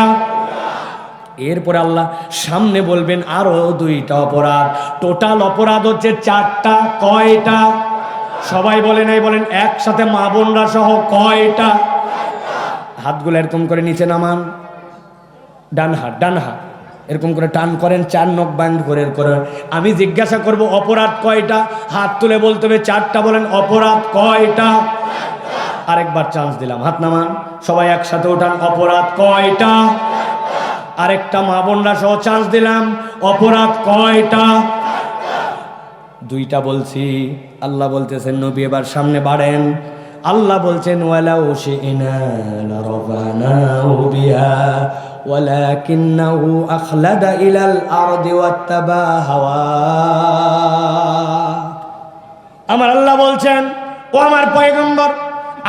এরপরে আল্লাহ সামনে বলবেন আরো 2টা অপরাধ। টোটাল অপরাধ হচ্ছে 4টা। কয়টা? সবাই বলে নাই, বলেন একসাথে, মা বোনরা সহ। কয়টা? হাতগুলো এরকম করে নিচে নামান, ডান হাত এরকম করে টান করেন, 4 নখ বান্ধ করে করে। আমি জিজ্ঞাসা করব অপরাধ কয়টা, হাত তুলে বলতে হবে 4টা। বলেন অপরাধ কয়টা? আরেকবার চান্স দিলাম, হাত নামান, সবাই একসাথে উঠান। অপরাধ কয়টা? আরেকটা মা বোনরা সহ চান্স দিলাম, অপরাধ কয়টা? 2টা বলছি। আল্লাহ বলতেছেন নবী এবার সামনে বাড়েন। আল্লাহ বলছেন ওয়ালাউ শি'না লারাফানাহু বিহা ওয়ালাকিন্নাহু আখলাদা ইলাল আরদি ওয়াত্তাবা হাওয়া। আমার আল্লাহ বলছেন ও আমার পয়গম্বর,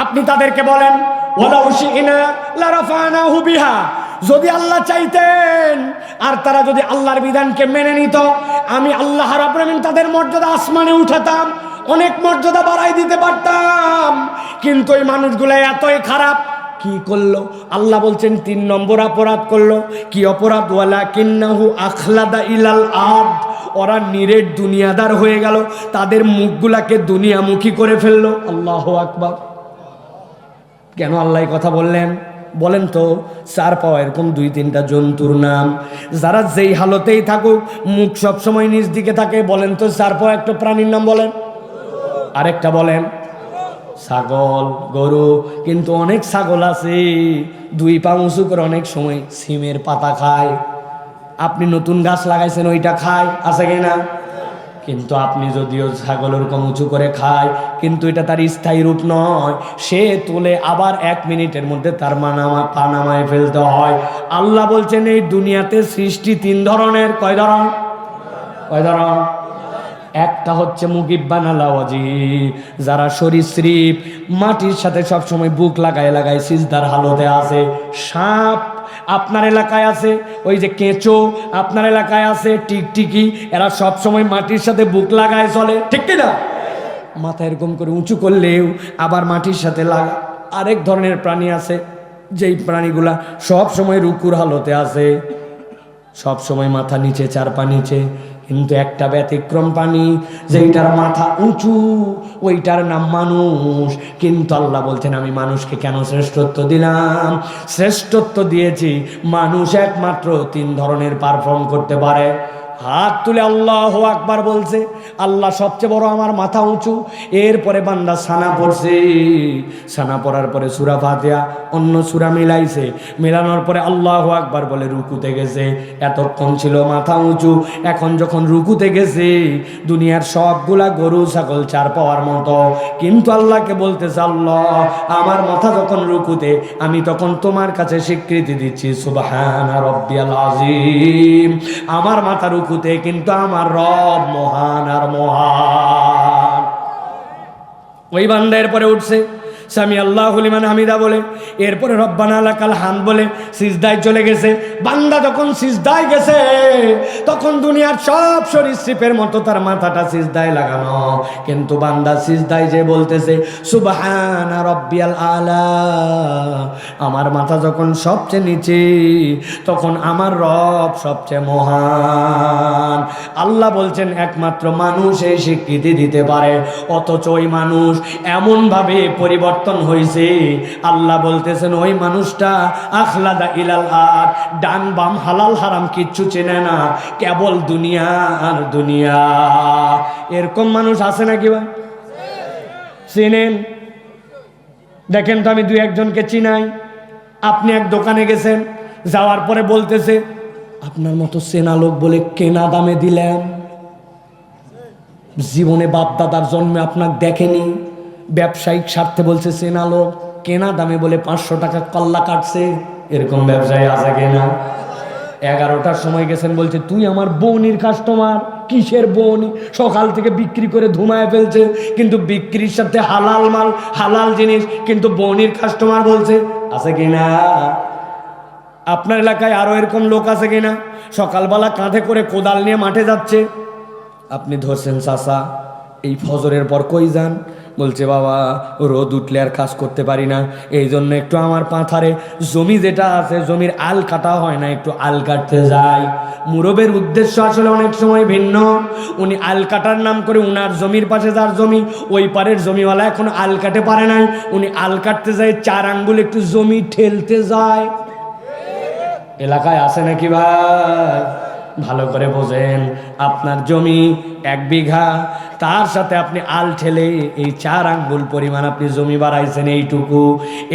আপনি তাদেরকে বলেন ওয়ালাউ শি'না লারাফানাহু বিহা, যদি আল্লাহ চাইতেন আর তারা যদি আল্লাহর বিধানকে মেনে নিত, আমি আল্লাহ রাব্বুল আলামিন তাদের মর্যাদা আসমানে উঠাতাম, অনেক মর্যাদা বাড়াই দিতে পারতাম। কিন্তু এই দুনিয়াগুলো এতই খারাপ। কি করলো? আল্লাহ বলছেন 3 নম্বর অপরাধ করলো। কি অপরাধ? ওয়ালাকিন্নাহু আখলাদা ইলাল আরদ, ওরা নিরেট দুনিয়াদার হয়ে গেল, তাদের মুখগুলাকে দুনিয়ামুখী করে ফেললো। আল্লাহু আকবার। কেন আল্লাহ কথা বললেন বলেন তো? 4 পাওয়া এরকম 2-3টা জন্তুর নাম, যারা যেই হালতেই থাকুক মুখ সবসময় নিজ দিকে থাকে। বলেন তো 4 পাওয়া একটা প্রাণীর নাম বলেন। আরেকটা বলেন। ছাগল, গরু। কিন্তু অনেক ছাগল আছে 2 পা উঁচু করে অনেক সময় সিমের পাতা খায়। আপনি নতুন গাছ লাগাইছেন ওইটা খায়, আছে কি না? কিন্তু আপনি যদিও ছাগল ওরকম উঁচু করে খায়, কিন্তু এটা তার স্থায়ী রূপ নয়। সে তুলে আবার 1 মিনিটের মধ্যে তার পা নামায় ফেলতে হয়। আল্লাহ বলছেন এই দুনিয়াতে সৃষ্টি 3 ধরনের। কয় ধরন? কয় ধরন? একটা হচ্ছে মুগিব্বান আলাওয়াজি, যারা সরীসৃপ, মাটির সাথে সবসময় বুক লাগায় লাগায় সিজদার হালতে আছে। সাপ আপনার এলাকায় আছে, ওই যে কেঁচো আপনার এলাকায় আছে, টিকটিকি, এরা সবসময় মাটির সাথে বুক লাগায় চলে, ঠিক কিনা? মাথা এরকম করে উঁচু করলেও আবার মাটির সাথে লাগা। আরেক ধরনের প্রাণী আছে, যেই প্রাণীগুলা সবসময় রুকুর হালতে আছে, সবসময় মাথা নিচে, 4 পা নিচে। কিন্তু একটা ব্যতিক্রম প্রাণী, যেইটার মাথা উঁচু, ওইটার নাম মানুষ। কিন্তু আল্লাহ বলছেন আমি মানুষকে কেন শ্রেষ্ঠত্ব দিলাম? শ্রেষ্ঠত্ব দিয়েছি মানুষ একমাত্র 3 ধরনের পারফর্ম করতে পারে। হাত তুলে আল্লাহু আকবার বলছে, আল্লাহ সবচেয়ে বড়, আমার মাথা উঁচু। এরপরে বান্দা সানা পড়ছে, সানা পড়ার পরে সূরা ফাতিহা অন্য সূরা মিলাইছে, মিলানোর পরে আল্লাহু আকবার বলে রুকুতে গেছে। এতক্ষণ ছিল মাথা উঁচু, এখন যখন রুকুতে গেছে দুনিয়ার সবগুলা গরু ছাগল চার পাওয়ার মতো, কিন্তু আল্লাহকে বলতেছে, আল্লাহ আমার মাথা যখন রুকুতে, আমি তখন তোমার কাছে স্বীকৃতি দিচ্ছি সুবহানা রাব্বিয়াল আযীম। আমার মাথা রুকুতে, কিন্তু আমার রব মহান আর মহান। ওই বান্দা এরপরে উঠছে, সামি আল্লাহু লিমান হামিদা বলে, এরপরে রব্বানা লাকাল হামদ বলে সিজদায় চলে গেছে। বান্দা যখন সিজদায় গেছে তখন দুনিয়ার সব সরীসৃপের মতো তার মাথাটা সিজদায় লাগানো, কিন্তু বান্দা সিজদায় যে বলতেছে সুবহানা রাব্বিয়াল আলা, আমার মাথা যখন সবচেয়ে নিচে তখন আমার রব সবচেয়ে মহান। আল্লাহ বলছেন একমাত্র মানুষ এই স্বীকৃতি দিতে পারে, অথচ ওই মানুষ এমনভাবে পরিবর্তন হয়েছে, আল্লাহ বলতেছেন ওই মানুষটা আখলাদা ইলাল আর, ডান বাম হালাল হারাম কিচ্ছু চেনে না, কেবল দুনিয়া আর দুনিয়া। এরকম মানুষ আছে নাকি ভাই? চিনেন? দেখেন তো, আমি দুই একজনকে চিনাই। আপনি এক দোকানে গেছেন, যাওয়ার পরে বলতেছে আপনার মতো চেনা লোক বলে কেনা দামে দিলাম, জীবনে বাপ দাদার জন্মে আপনাকে দেখেনি, ব্যবসায়িক স্বার্থে বলছে চেনা লোক, কেনা দামে বলে 500 টাকা কল্লা কাটছে। এরকম ব্যবসায়ী আছে কিনা? 11টার সময় গেছেন, বলছে তুই আমার বউনির কাস্টমার। কিসের বউনি? সকাল থেকে বিক্রি করে ধুমায় ফেলছে, কিন্তু বিক্রির সাথে হালাল মাল হালাল জিনিস, কিন্তু বউনির কাস্টমার বলছে। আছে কিনা? আপনার এলাকায় আরো এরকম লোক আছে কিনা? সকালবেলা কাঁধে করে কোদাল নিয়ে মাঠে যাচ্ছে, আপনি ধরছেন চাচা এই ফজরের পর কই যান? বলছে বাবা রোদ উঠলে আর কাজ করতে পারি না, এই জন্য একটু আমার পাথারে জমি যেটা আছে জমির আল কাটা হয় না, একটু আল কাটতে যাই। মুরবের উদ্দেশ্য আসলে অনেক সময় ভিন্ন। উনি আল কাটার নাম করে উনার জমির পাশে যার জমি, ওই পারের জমিওয়ালা এখন আল কাটে পারে নাই, উনি আল কাটতে যায় 4 আঙ্গুল একটু জমি ঠেলতে যায়। এলাকায় আছে নাকি ভাই? ভালো করে বোঝেন, আপনার জমি 1 বিঘা, তার সাথে আপনি আল ঠেলে এই 4 আঙ্গুল পরিমাণ আপনি জমি বাড়াইছেন এইটুকু।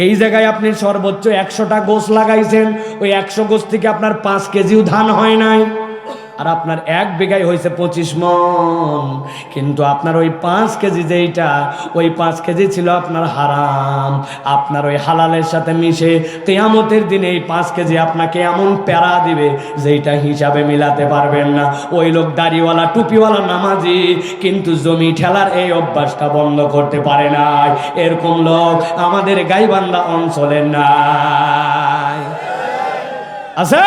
এই জায়গায় আপনি সর্বোচ্চ 100টা গোছ লাগাইছেন, ওই 100 গোছ থেকে আপনার 5 কেজিও ধান হয় নাই, আর আপনার 1 বিঘায় হয়েছে 25 মণ। কিন্তু আপনার ওই 5 কেজি যেইটা, ওই 5 কেজি ছিল আপনার হারাম, আপনার ওই হালালের সাথে মিশে কিয়ামতের দিনে এই 5 কেজি আপনাকে এমন প্যারা দিবে যেইটা হিসাবে মিলাতে পারবেন না। ওই লোক দাড়িওয়ালা টুপিওয়ালা নামাজি, কিন্তু জমি ঠেলার এই অভ্যাসটা বন্ধ করতে পারে নাই। এরকম লোক আমাদের গাইবান্ধা অঞ্চলের নাই? আছে?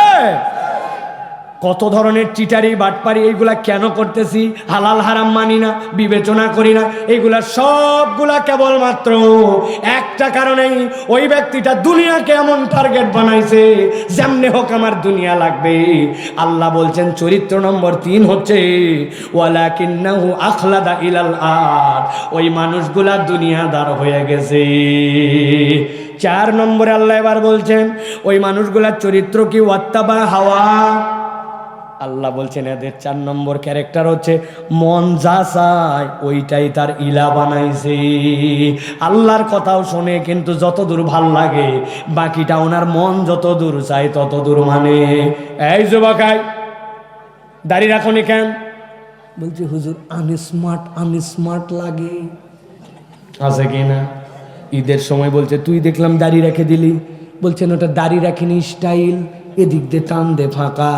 কত ধরনের চিটারি বাটপারি, এইগুলা কেন করতেছি? হালাল হারাম মানি না, বিবেচনা করি না, এইগুলা সবগুলা কেবলমাত্র একটা কারণেই, ওই ব্যক্তিটা দুনিয়াকে এমন টার্গেট বানাইছে যেমনে হোক আমার দুনিয়া লাগবে। আল্লাহ বলছেন চরিত্র নম্বর 3 হচ্ছে ওয়ালাকিন্নাহু আখলাদা ইলাল আর, ওই মানুষগুলা দুনিয়াদার হয়ে গেছে। 4 নম্বরে আল্লাহ এবার বলছেন ওই মানুষগুলার চরিত্র কি? ওয়াত্তাবা হাওয়া। আল্লাহ বলছেন এদের 4 নম্বর ক্যারেক্টার হচ্ছে মন যা চায় ওইটাই তার ইলা বানাইছে। আল্লাহর কথাও শোনে, কিন্তু যত দূর ভাল লাগে বাকিটা ওনার মন যত দূর চায় তত দূর মানে। এই যুবকাই দাড়ি রাখনি কেন? বলছে হুজুর আনস্মার্ট লাগে। আছে কি না? ঈদের সময় বলছে তুই দেখলাম দাড়ি রেখে দিলি, বলছেন ওটা দাড়ি রাখিনি স্টাইল, এদিক দিয়ে টান দে ফাঁকা,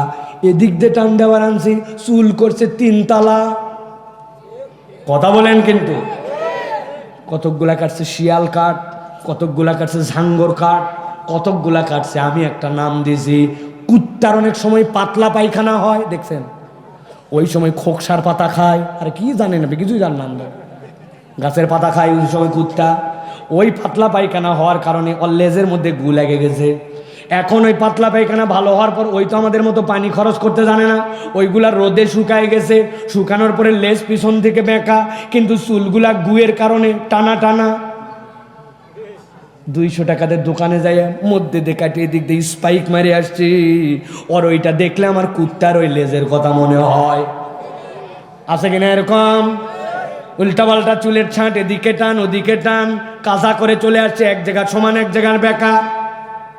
এদিক দিয়ে টান দেওয়ার আনছি, চুল করছে 3 তালা। কথা বলেন কিন্তু। কতকগুলা কাটছে শিয়াল কাট, কতকগুলা কাটছে ঝাঙ্গর কাট, কতকগুলা কাটছে আমি একটা নাম দিয়েছি কুত্তার। অনেক সময় পাতলা পায়খানা হয় দেখছেন, ওই সময় খোকসার পাতা খায়, আর কি জানেন আপনি? কিছুই জানেন না, গাছের পাতা খায় ওই সময় কুত্তা। ওই পাতলা পায়খানা হওয়ার কারণে ওর লেজের মধ্যে গু লেগে গেছে। এখন ওই পাতলা পায়খানা ভালো হওয়ার পর ওই তো আমাদের মতো পানি খরচ করতে জানে না, ওইগুলা রোদে শুকায় গেছে, শুকানোর পরে লেজ পিছন থেকে বেঁকা, কিন্তু চুলগুলা গুয়ের কারণে টানা টানা। 200 টাকাতে দোকানে যাই মধ্যে দেখাটি এদিক দিয়ে স্পাইক মারি আসছি, ওর ওইটা দেখলে আমার কুত্তার ওই লেজের কথা মনে হয়। আছে কিনা এরকম? উল্টা পাল্টা চুলের ছাঁট, এদিকে টান ওদিকে টান, কাজা করে চলে আসছে এক জায়গা সমান এক জায়গার বেকা।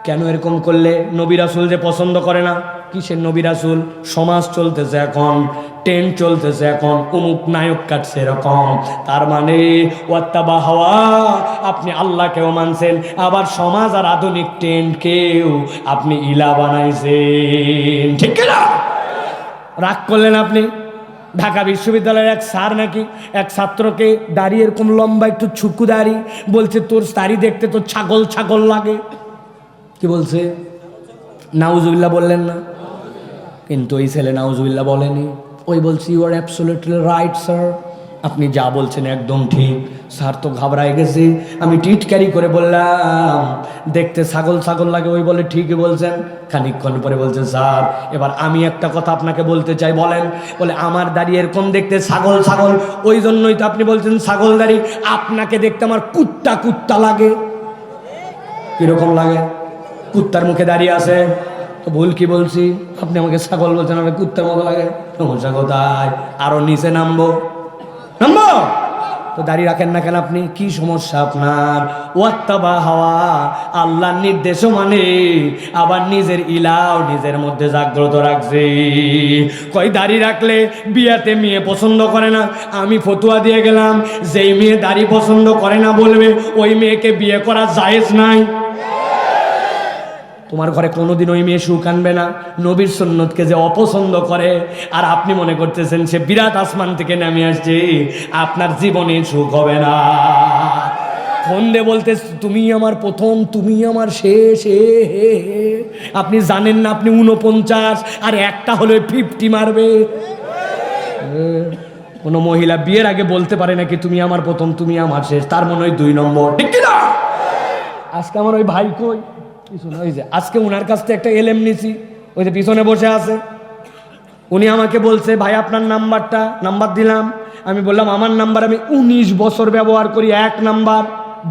কেন এরকম করলে? নবী রাসূল যে পছন্দ করে না। কিসের নবী রাসূল? সমাজ চলতেছে এখন, ট্রেন্ড চলতেছে এখন, অমুক নায়ক কাটছে এরকম। তার মানে ওয়াত্তাবা হাওয়া, আপনি আল্লাহকেও মানছেন, আবার সমাজ আর আধুনিক ট্রেন্ডকেও আপনি ইলা বানাইছেন, ঠিক না? রাগ করলেন আপনি। ঢাকা বিশ্ববিদ্যালয়ের এক স্যার নাকি এক ছাত্রকে দাড়ি এরকম লম্বা একটু ছুকু দাড়ি, বলছে তোর দাড়ি দেখতে তো ছাগল ছাগল লাগে। কি বলছে? নাউজুবিল্লাহ বললেন না? কিন্তু ওই ছেলে নাউজুবিল্লাহ বলেনি, ওই বলছি you are absolutely right sir, আপনি যা বলছেন একদম ঠিক। স্যার তো ঘাবড়ায় গেছে, আমি টিটকারি করে বললাম দেখতে ছাগল ছাগল লাগে, ওই বলে ঠিকই বলছেন। খানিকক্ষণ পরে বলছে স্যার এবার আমি একটা কথা আপনাকে বলতে চাই, বলেন। বলে আমার দাড়ি এরকম দেখতে ছাগল ছাগল, ওই জন্যই তো আপনি বলছেন ছাগল দাড়ি, আপনাকে দেখতে আমার কুত্তা কুত্তা লাগে। কিরকম লাগে? কুত্তার মুখে দাঁড়িয়ে আছে তো ভুল কি বলছি? আপনি আমাকে ছাগল বলছেন, আমার কুত্তার মতো লাগে। সমস্যা কোথায়? আরো নিচে নামবো নামবো তো দাঁড়িয়ে রাখেন না কেন আপনি? কি সমস্যা আপনার? ওয়াত্তাবা হাওয়া, আল্লাহর নির্দেশও মানে, আবার নিজের ইলাও নিজের মধ্যে জাগ্রত রাখছে। কই দাড়ি রাখলে বিয়াতে মেয়ে পছন্দ করে না, আমি ফতুয়া দিয়ে গেলাম যেই মেয়ে দাড়ি পছন্দ করে না বলবে ওই মেয়েকে বিয়ে করা জায়েজ নাই। তোমার ঘরে কোনোদিন ওই মেয়ে সুখ আনবে না। নবীর সুন্নতকে যে অপছন্দ করে আর আপনি মনে করতেছেন সে বিরাট আসমান থেকে নেমে আসছে, আপনার জীবনে সুখ হবে না। ফোন দিয়ে বলতে তুমি আমার প্রথম, তুমি আমার শেষ, আপনি জানেন না আপনি 49 আর একটা হলে 50 মারবে। কোনো মহিলা বিয়ের আগে বলতে পারে নাকি তুমি আমার প্রথম তুমি আমার শেষ, তার মনে হয় 2 নম্বর, ঠিক না? আজকে আমার ওই ভাই কই, ওই যে আজকে উনার কাছ থেকে একটা এলএম নিছি, ওই যে পিছনে বসে আছে, উনি আমাকে বলছে ভাই আপনার নাম্বার দিলাম। আমি বললাম আমার নাম্বার আমি 19 বছর ব্যবহার করি, 1 নাম্বার।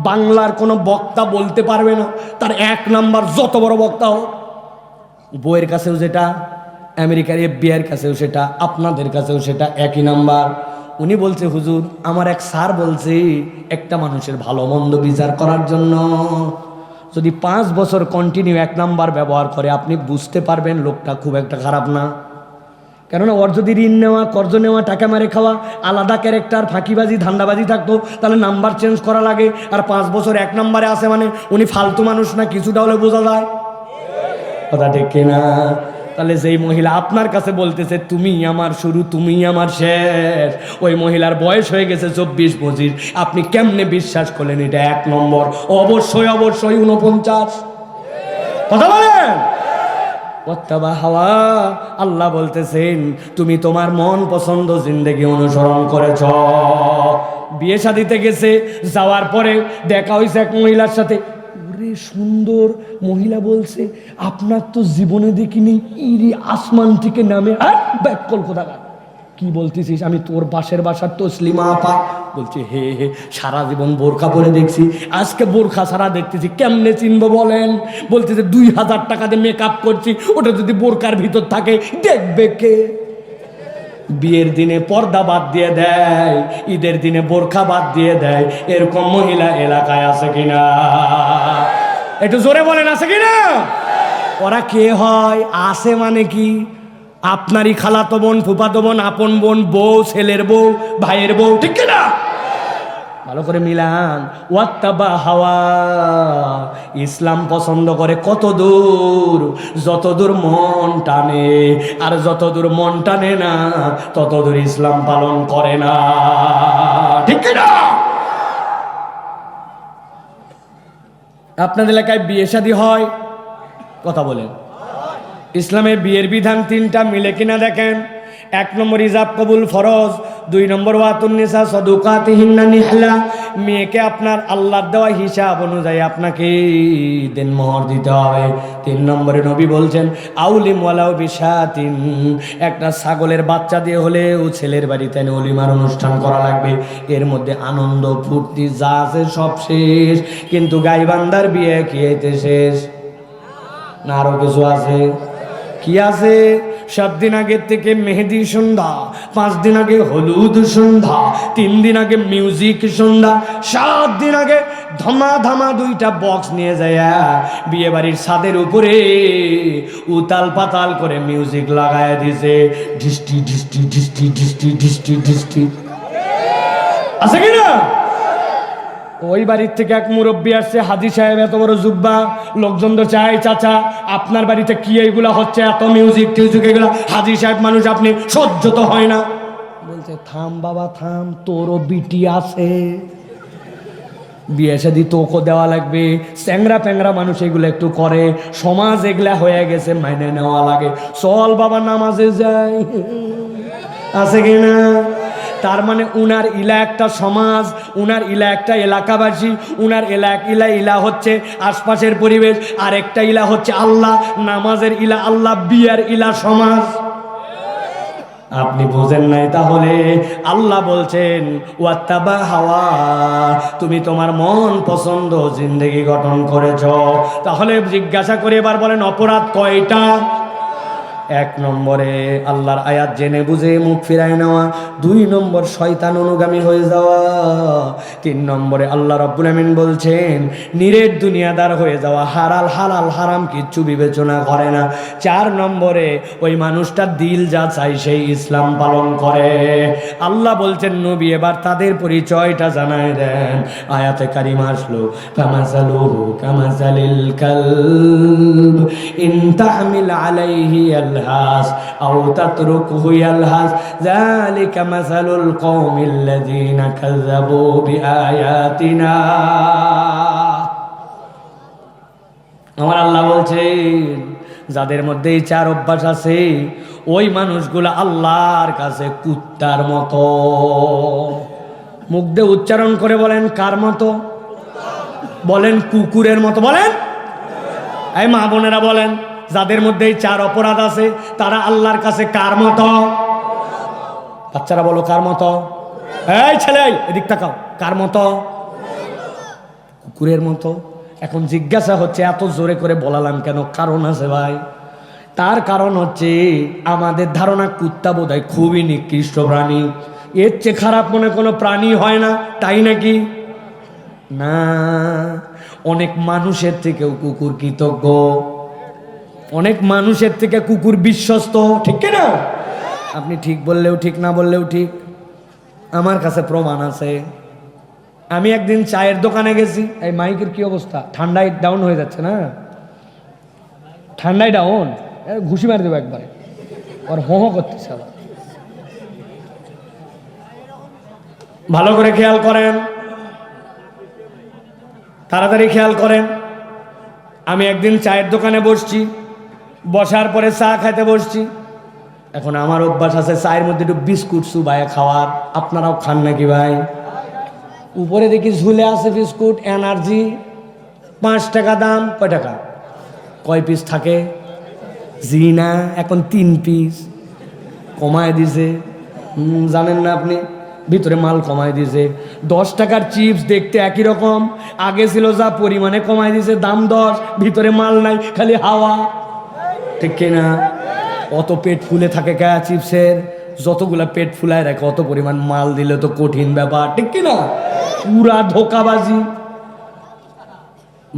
বাংলার কোনো বক্তা বলতে পারবে না তার 1 নাম্বার, যত বড় বক্তা হোক। বইয়ের কাছেও যেটা, আমেরিকার FBI এর কাছেও সেটা, আপনাদের কাছেও সেটা, একই নাম্বার। উনি বলছে হুজুর আমার এক স্যার বলছে একটা মানুষের ভালো মন্দ বিচার করার জন্য যদি 5 বছর কন্টিনিউ 1 নাম্বার ব্যবহার করে আপনি বুঝতে পারবেন লোকটা খুব একটা খারাপ না। কেননা ওর যদি ঋণ নেওয়া, কর্জ নেওয়া, টাকা মেরে খাওয়া, আলাদা ক্যারেক্টার, ফাঁকিবাজি, ধান্দাবাজি থাকতো তাহলে নাম্বার চেঞ্জ করা লাগে। আর 5 বছর 1 নাম্বারে আসে মানে উনি ফালতু মানুষ না, কিছুটা হলে বোঝা যায়। কথা ঠিক কিনা? তাহলে যেই মহিলা আপনার কাছে বলতেছে তুমি আমার শুরু তুমি আমার শেষ, ওই মহিলার বয়স হয়ে গেছে 24-25, আপনি কেমনে বিশ্বাস করলেন এটা 1 নম্বর? অবশ্যই অবশ্যই 49। কথা বলেন। ওয়াত্তাবা হাওয়া, আল্লাহ বলতেছেন তুমি তোমার মন পছন্দ জিন্দেগি অনুসরণ করেছ। বিয়ে শাদিতে গেছে, যাওয়ার পরে দেখা হয়েছে এক মহিলার সাথে, ওরে সুন্দর মহিলা বলছে আপনার তো জীবনে দেখিনি, ইরি আসমান থেকে নামে ব্যাক কলকাতা। কি বলতেছিস? আমি তোর পাশের বাসার তসলিমা আপা। বলছে হে হে, সারা জীবন বোরখা পরে দেখছি, আজকে বোরখা ছাড়া দেখতেছি, কেমনে চিনবো বলেন? বলতেছে 2000 টাকা দিয়ে মেকআপ করছি, ওটা যদি বোরকার ভিতর থাকে দেখবে কে? বিয়ের দিনে পর্দা বাদ দিয়ে দেয়, ঈদের দিনে বোরখা বাদ দিয়ে দেয়, এরকম মহিলা এলাকায় আছে কিনা? একটু জোরে বলেন আছে কিনা? ওরা কে হয়? আছে মানে কি? আপনারই খালাতো বোন, ফুফাতো বোন, আপন বোন, বউ, ছেলের বউ, ভাইয়ের বউ, ঠিক কিনা? ভালো করে মিলান। ওয়াত্তাবা হাওয়া, ইসলাম পছন্দ করে কত দূর? যত দূর মন টানে, আর যত দূর মন টানে না তত দূর ইসলাম পালন করে না, ঠিক কিনা? আপনাদের এলাকায় বিয়ে শাদী হয়? কথা বলেন। ইসলামের বিয়ের বিধান 3টা, মিলে কিনা দেখেন। 1 নম্বর ইজাব কবুল ফরজ, 2 নম্বর ওয়াতুন নিসা সাদুকাতিহিন্না নিহলা, মেয়েকে আপনার আল্লাহর দেওয়া হিসাব অনুযায়ী আপনাকে দেনমোহর দিতে হবে। 3 নম্বরে নবী বলছেন আউলিম ওয়ালাউ বিশাতিন, একটা ছাগলের বাচ্চা দিয়ে হলেও ছেলের বাড়িতে এনে ওলিমার অনুষ্ঠান করা লাগবে। এর মধ্যে আনন্দ ফুর্তি যা আছে সব শেষ, কিন্তু গাইবান্দার বিয়ে কি হইতে শেষ না আরো কিছু আছে? কি আছে? 7 দিন আগে থেকে মেহেদি সন্ধ্যা, 5 দিন আগে হলুদ সন্ধ্যা, 3 দিন আগে মিউজিক সন্ধ্যা, 7 দিন আগে ধামা ধামা 2টা বক্স নিয়ে যায় বিয়ে বাড়ির ছাদের উপরে উতাল পাতাল করে মিউজিক লাগায় দিছে। ঢিস্টি ঢিস্টি ঢিস্টি ঢিস্টি ঢিস্টি ঢিস্টি আছে কিনা? ওই বাড়ির থেকে এক মুরব্বী আসছে, হাজি সাহেব এত বড় জুব্বা, লোকজন তো চায় চাচা আপনার বাড়িতে কি এইগুলা হচ্ছে, এত মিউজিক টিউজিক এগুলা, হাজি সাহেব মানুষ আপনি সহ্য তো হয় না। বলছে থাম বাবা থাম, তোরও বিটি আছে, বিয়ে শাদী তোকে দেওয়া লাগবে। স্যাংরা প্যাংরা মানুষ এগুলো একটু করে, সমাজ এগুলা হয়ে গেছে, মাইনে নেওয়া লাগে। চল বাবা নামাজে যাই, আছে কিনা? তার মানে উনার ইলা একটা সমাজ, উনার ইলা একটা এলাকাবাসী, উনার ইলা হচ্ছে আশপাশের পরিবেশ, আর একটা ইলা হচ্ছে আল্লাহ। নামাজের ইলা আল্লাহ, বিয়ার ইলা সমাজ। আপনি বোঝেন নাই তাহলে? আল্লাহ বলছেন ওয়াত্তাবা হাওয়া, তুমি তোমার মন পছন্দ জিন্দেগি গঠন করেছ। তাহলে জিজ্ঞাসা করে এবার বলেন অপরাধ কয়টা? 1 নম্বরে আল্লাহর আয়াত জেনে বুঝে মুখ ফিরায় নেওয়া, 2 নম্বর শয়তান অনুগামী হয়ে যাওয়া, 3 নম্বরে আল্লাহ রাব্বুল আমিন বলছেন নিরেট দুনিয়াদার হয়ে যাওয়া, হালাল হালাল হারাম কিচ্ছু বিবেচনা করে না। 4 নম্বরে ওই মানুষটা দিল যা চাই সেই ইসলাম পালন করে। আল্লাহ বলছেন নবী এবার তাদের পরিচয়টা জানায় দেন। আয়াতে কারিমা আসলো ফামাসালুহু কামাসালিল কালব ইন তাহমিল আলাইহি يلهث أو تتركه يلهث ذلك مثل القوم الذين كذبوا بآياتنا। আমার আল্লাহ বলছেন যাদের মধ্যে এই 4 অভ্যাস আছে ওই মানুষগুলো আল্লাহর কাছে কুত্তার মতো। মুখ দিয়ে উচ্চারণ করে বলেন কার মতো? বলেন কুকুরের মতো। বলেন এই মা বোনেরা বলেন যাদের মধ্যে এই 4 অপরাধ আছে তারা আল্লাহর কাছে কার মতো? বাচ্চারা বলো কার মতো? এই ছেলে এদিক তাকাও, কার মতো? কুকুরের মতো। এখন জিজ্ঞাসা হচ্ছে এত জোরে করে বলালাম কেন? কারণ আছে ভাই। তার কারণ হচ্ছে আমাদের ধারণা কুত্তা বোধহয় খুবই নিকৃষ্ট প্রাণী, এর চেয়ে খারাপ মনে কোনো প্রাণী হয় না, তাই নাকি? না, অনেক মানুষের থেকেও কুকুর কৃতজ্ঞ, অনেক মানুষের থেকে কুকুর বিশ্বস্ত, ঠিক না? আপনি ঠিক বললেও ঠিক, না বললেও ঠিক, আমার কাছে প্রমাণ আছে। আমি একদিন চায়ের দোকানে গেছি, এই মাইকের কি অবস্থা? ঠান্ডায় ডাউন হয়ে যাচ্ছে না? ঠান্ডায় ডাউন, ঘুষি মারি দেবো একবারে, আর হো হো করতেছে। আবার ভালো করে খেয়াল করেন, তাড়াতাড়ি খেয়াল করেন। আমি একদিন চায়ের দোকানে বসছি, বসার পরে চা খাইতে বসছি। এখন আমার অভ্যাস আছে চায়ের মধ্যে একটু বিস্কুট চুবাইয়া খাওয়ার। আপনারাও খান নাকি ভাই? উপরে দেখি ঝুলে আছে বিস্কুট এনার্জি, 5 টাকা দাম। কয় টাকা? কয় পিস থাকে? জি না, এখন 3 পিস কমায় দিছে। জানেন না আপনি? ভিতরে মাল কমায় দিছে। 10 টাকার চিপস দেখতে একই রকম, আগে ছিল যা পরিমাণে কমায় দিছে দাম 10, ভিতরে মাল নাই, খালি হাওয়া, ঠিক কিনা? অত পেট ফুলে থাকে কে চিপসের? যতগুলা পেট ফুলায় রাখে অত পরিমাণ মাল দিলে তো কঠিন ব্যাপার, ঠিক কিনা? পুরা ধোকাবাজি।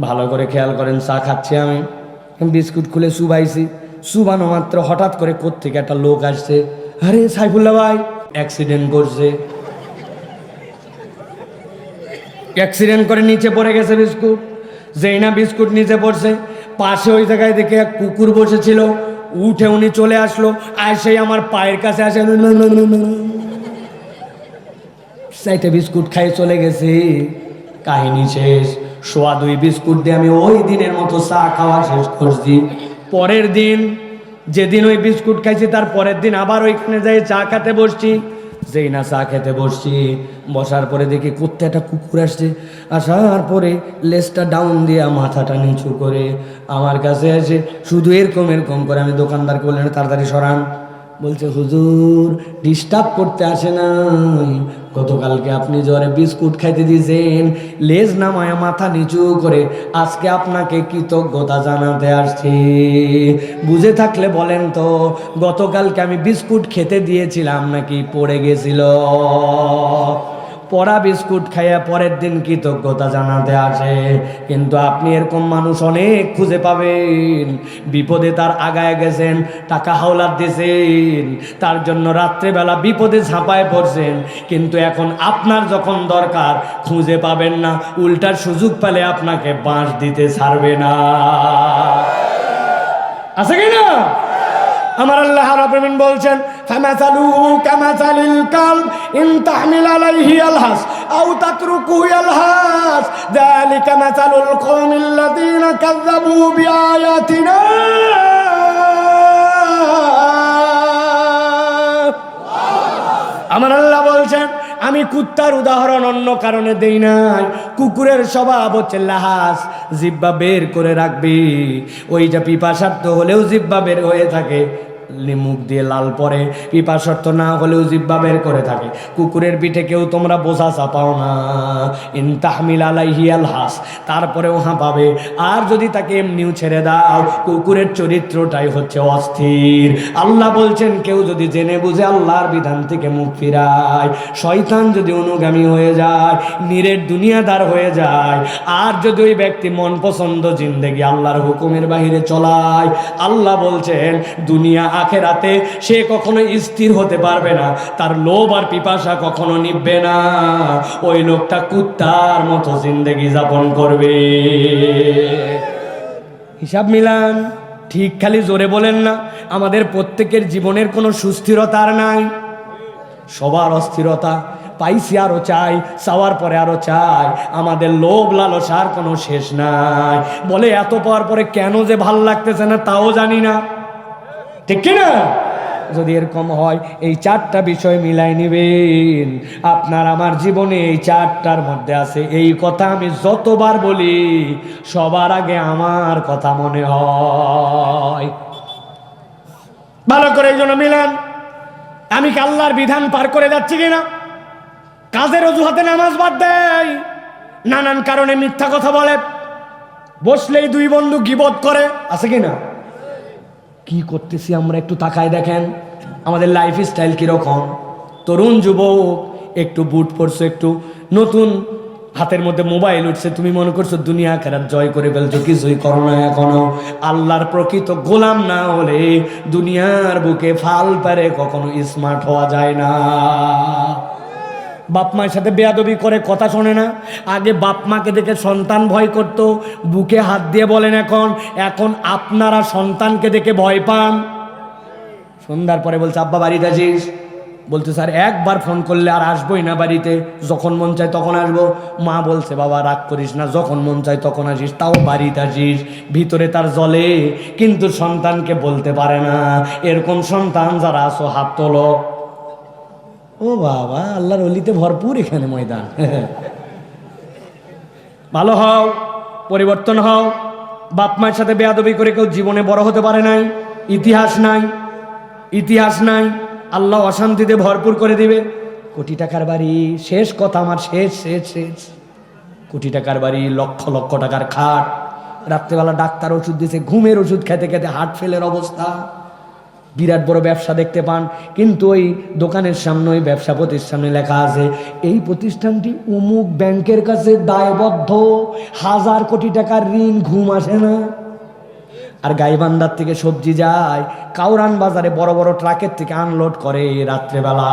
ভালো করে খেয়াল করেন, চা খাচ্ছি আমি, বিস্কুট খুলে চুবাইছি, চুবানো মাত্র হঠাৎ করে কোত্থেকে একটা লোক আসছে, আরে সাইফুল্লাহ ভাই অ্যাক্সিডেন্ট করছে। অ্যাক্সিডেন্ট করে নিচে পড়ে গেছে বিস্কুট। যেই না বিস্কুট নিচে পড়ছে, পাশে ওই জায়গায় দেখে এক কুকুর বসেছিল, উঠে উনি চলে আসলো, আর সেই আমার পায়ের কাছে আসে, চাইটা বিস্কুট খাই চলে গেছে। কাহিনী শেষ। 2.25 বিস্কুট দিয়ে আমি ওই দিনের মতো চা খাওয়া শেষ করছি। পরের দিন যেদিন ওই বিস্কুট খাইছি তার পরের দিন আবার ওইখানে যাই চা খেতে বসছি। যেই না চা খেতে বসছি, বসার পরে দেখি কোথায় একটা কুকুর আসছে। আসার পরে লেজটা ডাউন দিয়ে মাথাটা নিচু করে আমার কাছে এসে শুধু এরকম করে, আমি দোকানদারকে বললেন তাড়াতাড়ি সরান। বলছে হুজুর ডিস্টার্ব করতে আসে নাই, গতকালকে আপনি জ্বরে বিস্কুট খাইতে দিয়েছেন, লেজ নামায়া মাথা নিচু করে, আজকে আপনাকে কৃতজ্ঞতা জানাতে আসছি। বুঝে থাকলে বলেন তো, গতকালকে আমি বিস্কুট খেতে দিয়েছিলাম নাকি পড়ে গেছিল? পড়া বিস্কুট খাইয়া পরের দিন কৃতজ্ঞতা জানাতে আসে। কিন্তু আপনি এরকম মানুষ অনেক খুঁজে পাবেন, বিপদে তার আগায় গেছেন, টাকা হাওলাত দিয়েছেন, তার জন্য রাত্রেবেলা বিপদে ঝাঁপায় পড়ছেন, কিন্তু এখন আপনার যখন দরকার খুঁজে পাবেন না, উল্টার সুযোগ পেলে আপনাকে বাঁশ দিতে ছাড়বে না। আছে কি না? আমার আল্লাহ রাব্বুল আলামিন বলছেন, ফামাসালুহু কামাসালিল কালব ইন তাহমিল আলাইহি ইয়ালহাস আও তাতরুকুহু ইয়ালহাস যালিকা মাসালুল কওমিল্লাযীনা কাযযাবু বিআয়াতিনা। আমার আল্লাহ বলছেন, আমি কুত্তার উদাহরণ অন্য কারণে দেই নাই। কুকুরের স্বভাব হচ্ছে লাহাস, জিহ্বা বের করে রাখবি। ওই যে পিপাসার্থ হলেও জিহ্বা বের হয়ে থাকে, মুখ দিয়ে লাল পরে, পিপাসার্থ না হলেও জিহ্বা বের করে থাকে। কুকুরের পিঠে কেউ তোমরা বোঝা চাপাও না, ইন তাহমিল আলাইহি আলহাস, তারপরেও হাঁপাবে। আর যদি তাকে এমনিও ছেড়ে দাও, কুকুরের চরিত্রটাই হচ্ছে অস্থির। আল্লাহ বলছেন, কেউ যদি জেনে বুঝে আল্লাহর বিধান থেকে মুখ ফিরায়, শয়তান যদি অনুগামী হয়ে যায়, নিরেট দুনিয়াদার হয়ে যায়, আর যদি ওই ব্যক্তি মন পছন্দ জিন্দেগি আল্লাহর হুকুমের বাহিরে চলায়, আল্লাহ বলছেন দুনিয়া আখেরাতে সে কখনো স্থির হতে পারবে না, তার লোভ আর পিপাসা কখনো নিভবে না। ওই লোকটা কুত্তার মতো জিন্দেগি যাপন করবে। হিসাব মিলান, ঠিক খালি জোরে বলেন না। আমাদের প্রত্যেকের জীবনের কোনো সুস্থিরতা আর নাই, সবার অস্থিরতা। পাইছি আরো চাই, চাওয়ার পরে আরো চাই, আমাদের লোভ লালসার কোনো শেষ নাই। বলে এত পাওয়ার পরে কেন যে ভাল লাগতেছে না তাও জানি না, ঠিক কিনা? যদি এরকম হয়, এই চারটা বিষয় মিলাই নেবেন। আপনার আমার জীবনে এই চারটার মধ্যে আছে। এই কথা আমি যতবার বলি, সবার আগে আমার কথা মনে হয়। ভালো করে এই জন্য মিলান, আমি কি আল্লাহর বিধান পার করে যাচ্ছি কিনা? কাজের অজুহাতে নামাজ বাদ দেয়, নানান কারণে মিথ্যা কথা বলে, বসলেই দুই বন্ধু গীবত করে, আছে কিনা? কি করতেছি আমরা একটু তাকায় দেখেন, আমাদের লাইফ স্টাইল কিরকম। তরুণ যুবক, একটু বুট পরছো, একটু নতুন হাতের মধ্যে মোবাইল উঠছে, তুমি মনে করছো দুনিয়া আখিরাত জয় করে ফেলছো, কিছুই করো না এখনো। আল্লাহর প্রকৃত গোলাম না হলে দুনিয়ার বুকে ফাল পারে কখনো স্মার্ট হওয়া যায় না। বাপ মায়ের সাথে বেয়াদবি করে, কথা শোনে না। আগে বাপ মাকে দেখে সন্তান ভয় করত, বুকে হাত দিয়ে বলেন এখন আপনারা সন্তানকে দেখে ভয় পান। সন্ধ্যার পরে বলছে, আব্বা বাড়িতে আসিস? বলতে স্যার একবার ফোন করলে আর আসবোই না বাড়িতে, যখন মন চায় তখন আসবো। মা বলছে, বাবা রাগ করিস না, যখন মন চায় তখন আসিস, তাও বাড়িতে আসিস। ভিতরে তার জ্বলে, কিন্তু সন্তানকে বলতে পারে না। এরকম সন্তান যারা আছো হাত তোলো। ও বাবা, আল্লাহর ওলিতে ভরপুর এখানে ময়দান। ভালো হও, পরিবর্তন হও। বাপ মায়ের সাথে বেয়াদবি করে কেউ জীবনে বড় হতে পারে নাই। ইতিহাস নাই, ইতিহাস নাই। আল্লাহ অশান্তিতে ভরপুর করে দিবে। কোটি টাকার বাড়ি, শেষ কথা আমার, শেষ শেষ শেষ। কোটি টাকার বাড়ি, লক্ষ লক্ষ টাকার খাট, রাত্রেবেলা ডাক্তার ওষুধ দিয়েছে, ঘুমের ওষুধ খেতে খেতে হার্ট ফেলের অবস্থা। বিরাট বড় ব্যবসা দেখতে পান, কিন্তু ওই দোকানের সামনে, ওই ব্যবসা প্রতিষ্ঠানে লেখা আছে এই প্রতিষ্ঠানটি অমুক ব্যাংকের কাছে দায়বদ্ধ, 1000 কোটি টাকার ঋণ, ঘুম আসে না। আর গাইবান্ধার থেকে সবজি যায়, কাউরান বাজারে বড় বড় ট্রাকের থেকে আনলোড করে রাত্রেবেলা,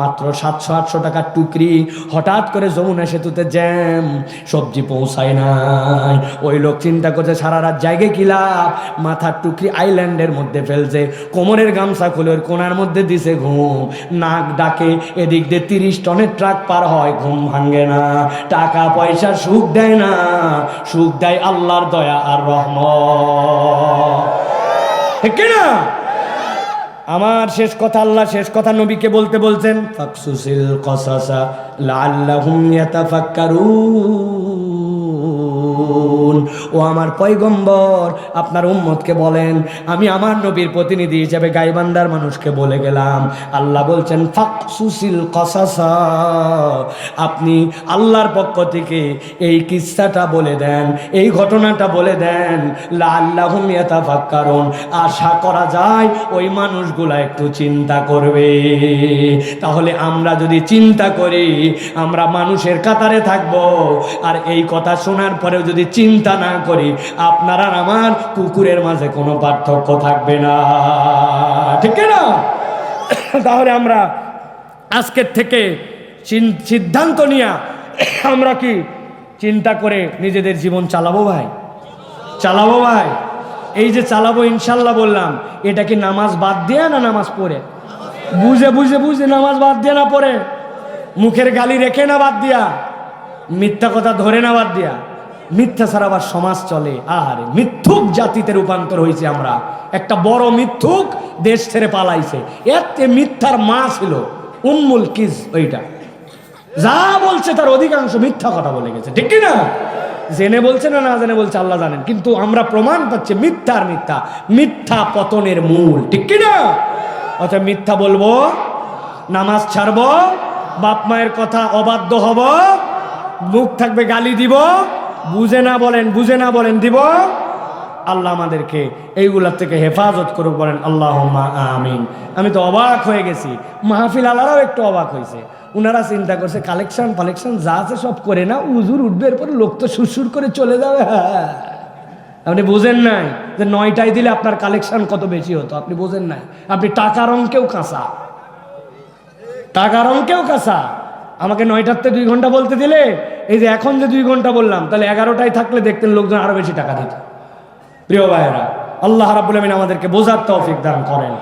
মাত্র 700-800 টাকার টুকরি। হঠাৎ করে যমুনা সেতুতে জ্যাম, সবজি পৌঁছায় নাই। ওই লোক চিন্তা করছে সারা রাত জায়গায় কি লাভ, মাথার টুকরি আইল্যান্ডের মধ্যে ফেলছে, কোমরের গামছা খুলে ওর কোনার মধ্যে দিছে ঘুম, নাক ডাকে। এদিক দিয়ে 30 টনের ট্রাক পার হয়, ঘুম ভাঙ্গে না। টাকা পয়সা সুখ দেয় না, সুখ দেয় আল্লাহর দয়া আর রহমত, ঠিক না? আমার শেষ কথা, আল্লাহ শেষ কথা নবীকে বলতে বলছেন, ফাকসুসিল কসাসা লাআল্লাহুম ইয়াতাফাক্কারুন। ও আমার পয়গম্বর, আপনার উম্মতকে বলেন, আমি আমার নবীর প্রতিনিধি হিসেবে গাইবান্দার মানুষকে বলে গেলাম। আল্লাহ বলছেন ফাকসুসিল কসাসা, আপনি আল্লাহর পক্ষ থেকে এই কিস্সাটা বলে দেন, এই ঘটনাটা বলে দেন, লাআল্লাহুম ইয়াতাফাক্কারুন, আশা করা যায় ওই মানুষগুলা একটু চিন্তা করবে। তাহলে আমরা যদি চিন্তা করি, আমরা মানুষের কাতারে থাকব। আর এই কথা শোনার পরেও যদি চিন্তা না করি, আপনার আর আমার কুকুরের মাঝে কোনো পার্থক্য থাকবে না, ঠিক না? তাহলে আমরা আজকের থেকে সিদ্ধান্ত নিয়ে আমরা কি চিন্তা করে নিজেদের জীবন চালাবো ভাই? চালাবো ভাই? এই যে চালাবো ইনশাল্লাহ বললাম, এটা কি নামাজ বাদ দিয়ে না নামাজ পড়ে? বুঝে বুঝে বুঝে নামাজ বাদ দিয়ে না পড়ে, মুখের গালি রেখে না বাদ দিয়া, মিথ্যা কথা ধরে না বাদ দিয়া। মিথ্যা ছাড়া আবার সমাজ চলে। আরে মিথ্যুক জাতিতে রূপান্তর হয়েছে আমরা। একটা বড় মিথ্যুক দেশ ছেড়ে পালাইছে। এতে মিথ্যার মা ছিল উম্মুল কিজ, ওইটা যা বলছে তার অধিকাংশ মিথ্যা কথা বলে গেছে, ঠিক কি না? জেনে বলছে না না জেনে বলছে আল্লাহ জানেন, কিন্তু আমরা প্রমাণ পাচ্ছি মিথ্যার মিথ্যা, মিথ্যা পতনের মূল, ঠিক কি না? অর্থাৎ মিথ্যা বলবো, নামাজ ছাড়বো, বাপ মায়ের কথা অবাধ্য হব, মুখ থাকবে গালি দিব, বুঝে না বলেন বুঝে না বলেন দিব। আল্লাহ আমাদেরকে এইগুলার থেকে হেফাজত করুক, বলেন আল্লাহুম্মা আমিন। আমি তো অবাক হয়ে গেছি, মাহফিল আলারাও একটু অবাক হয়েছে। উনারা চিন্তা করছে কালেকশন ফালেকশন যা আছে সব করে না, উজুর উঠবে, এরপর লোক তো সুরসুর করে চলে যাবে। আপনি বুঝেন নাই যে 9টায় দিলে আপনার কালেকশন কত বেশি হতো? আপনি বুঝেন নাই? আপনি টাকার অঙ্কেও কাঁচা, টাকার অঙ্কেও কাঁচা। আমাকে 9টার থেকে 2 ঘন্টা বলতে দিলে, এই যে এখন যে 2 ঘন্টা বললাম, তাহলে 11টায় থাকলে দেখতেন লোকজন আরো বেশি টাকা দিত। প্রিয় ভাইয়েরা, আল্লাহ রাব্বুল আমিন আমাদেরকে বোঝার তৌফিক দান করেন।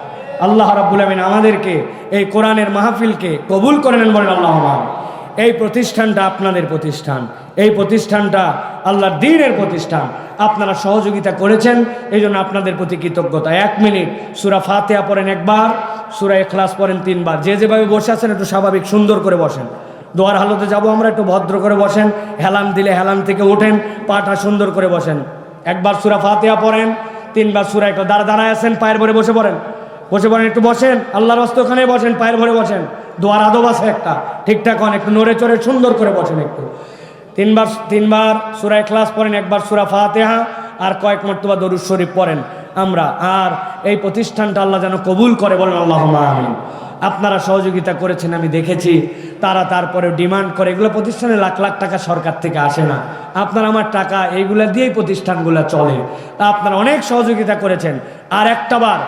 আল্লাহ রাব্বুল আমিন আমাদেরকে এই কোরআনের মাহফিলকে কবুল করে নেন, বলেন আল্লাহুম্মা। এই প্রতিষ্ঠানটা আপনাদের প্রতিষ্ঠান, এই প্রতিষ্ঠানটা আল্লাহর দ্বীনের প্রতিষ্ঠান। আপনারা সহযোগিতা করেছেন, এই জন্য আপনাদের প্রতি কৃতজ্ঞতা। 1 মিনিট সূরা ফাতিহা পড়েন একবার, সূরা ইখলাস পড়েন 3 বার। যে যেভাবে বসে আছেন একটু স্বাভাবিক সুন্দর করে বসেন। দোয়ার হালতে যাব আমরা, একটু ভদ্র করে বসেন। হেলান দিলে হেলান থেকে ওঠেন, পাটা সুন্দর করে বসেন। একবার সূরা ফাতিহা পড়েন, 3 বার সূরা ইখলাস। দাঁড়ায় আছেন, পায়ের ভরে বসে পড়েন, বসে পড়েন, একটু বসেন। আল্লাহর রাস্তা ওখানে বসেন, পায়ের ভরে বসেন। দোয়ার আদব আছে একটা, ঠিকঠাক হন, একটু নড়ে চড়ে সুন্দর করে বসেন। একটু 3 বার সূরা ইখলাস পড়েন, একবার সূরা ফাতিহা, আর কয়েক মর্তবা দরুদ শরীফ পড়েন আমরা। আর এই প্রতিষ্ঠানটা আল্লাহ যেন কবুল করে, বলেন আল্লাহুম্মা আমিন। আপনারা সহযোগিতা করেছেন আমি দেখেছি, তারা তারপরে ডিমান্ড করে। এগুলো প্রতিষ্ঠানে লাখ লাখ টাকা সরকার থেকে আসে না, আপনার আমার টাকা, এইগুলা দিয়েই প্রতিষ্ঠানগুলো চলে। আপনারা অনেক সহযোগিতা করেছেন। আর একটা বার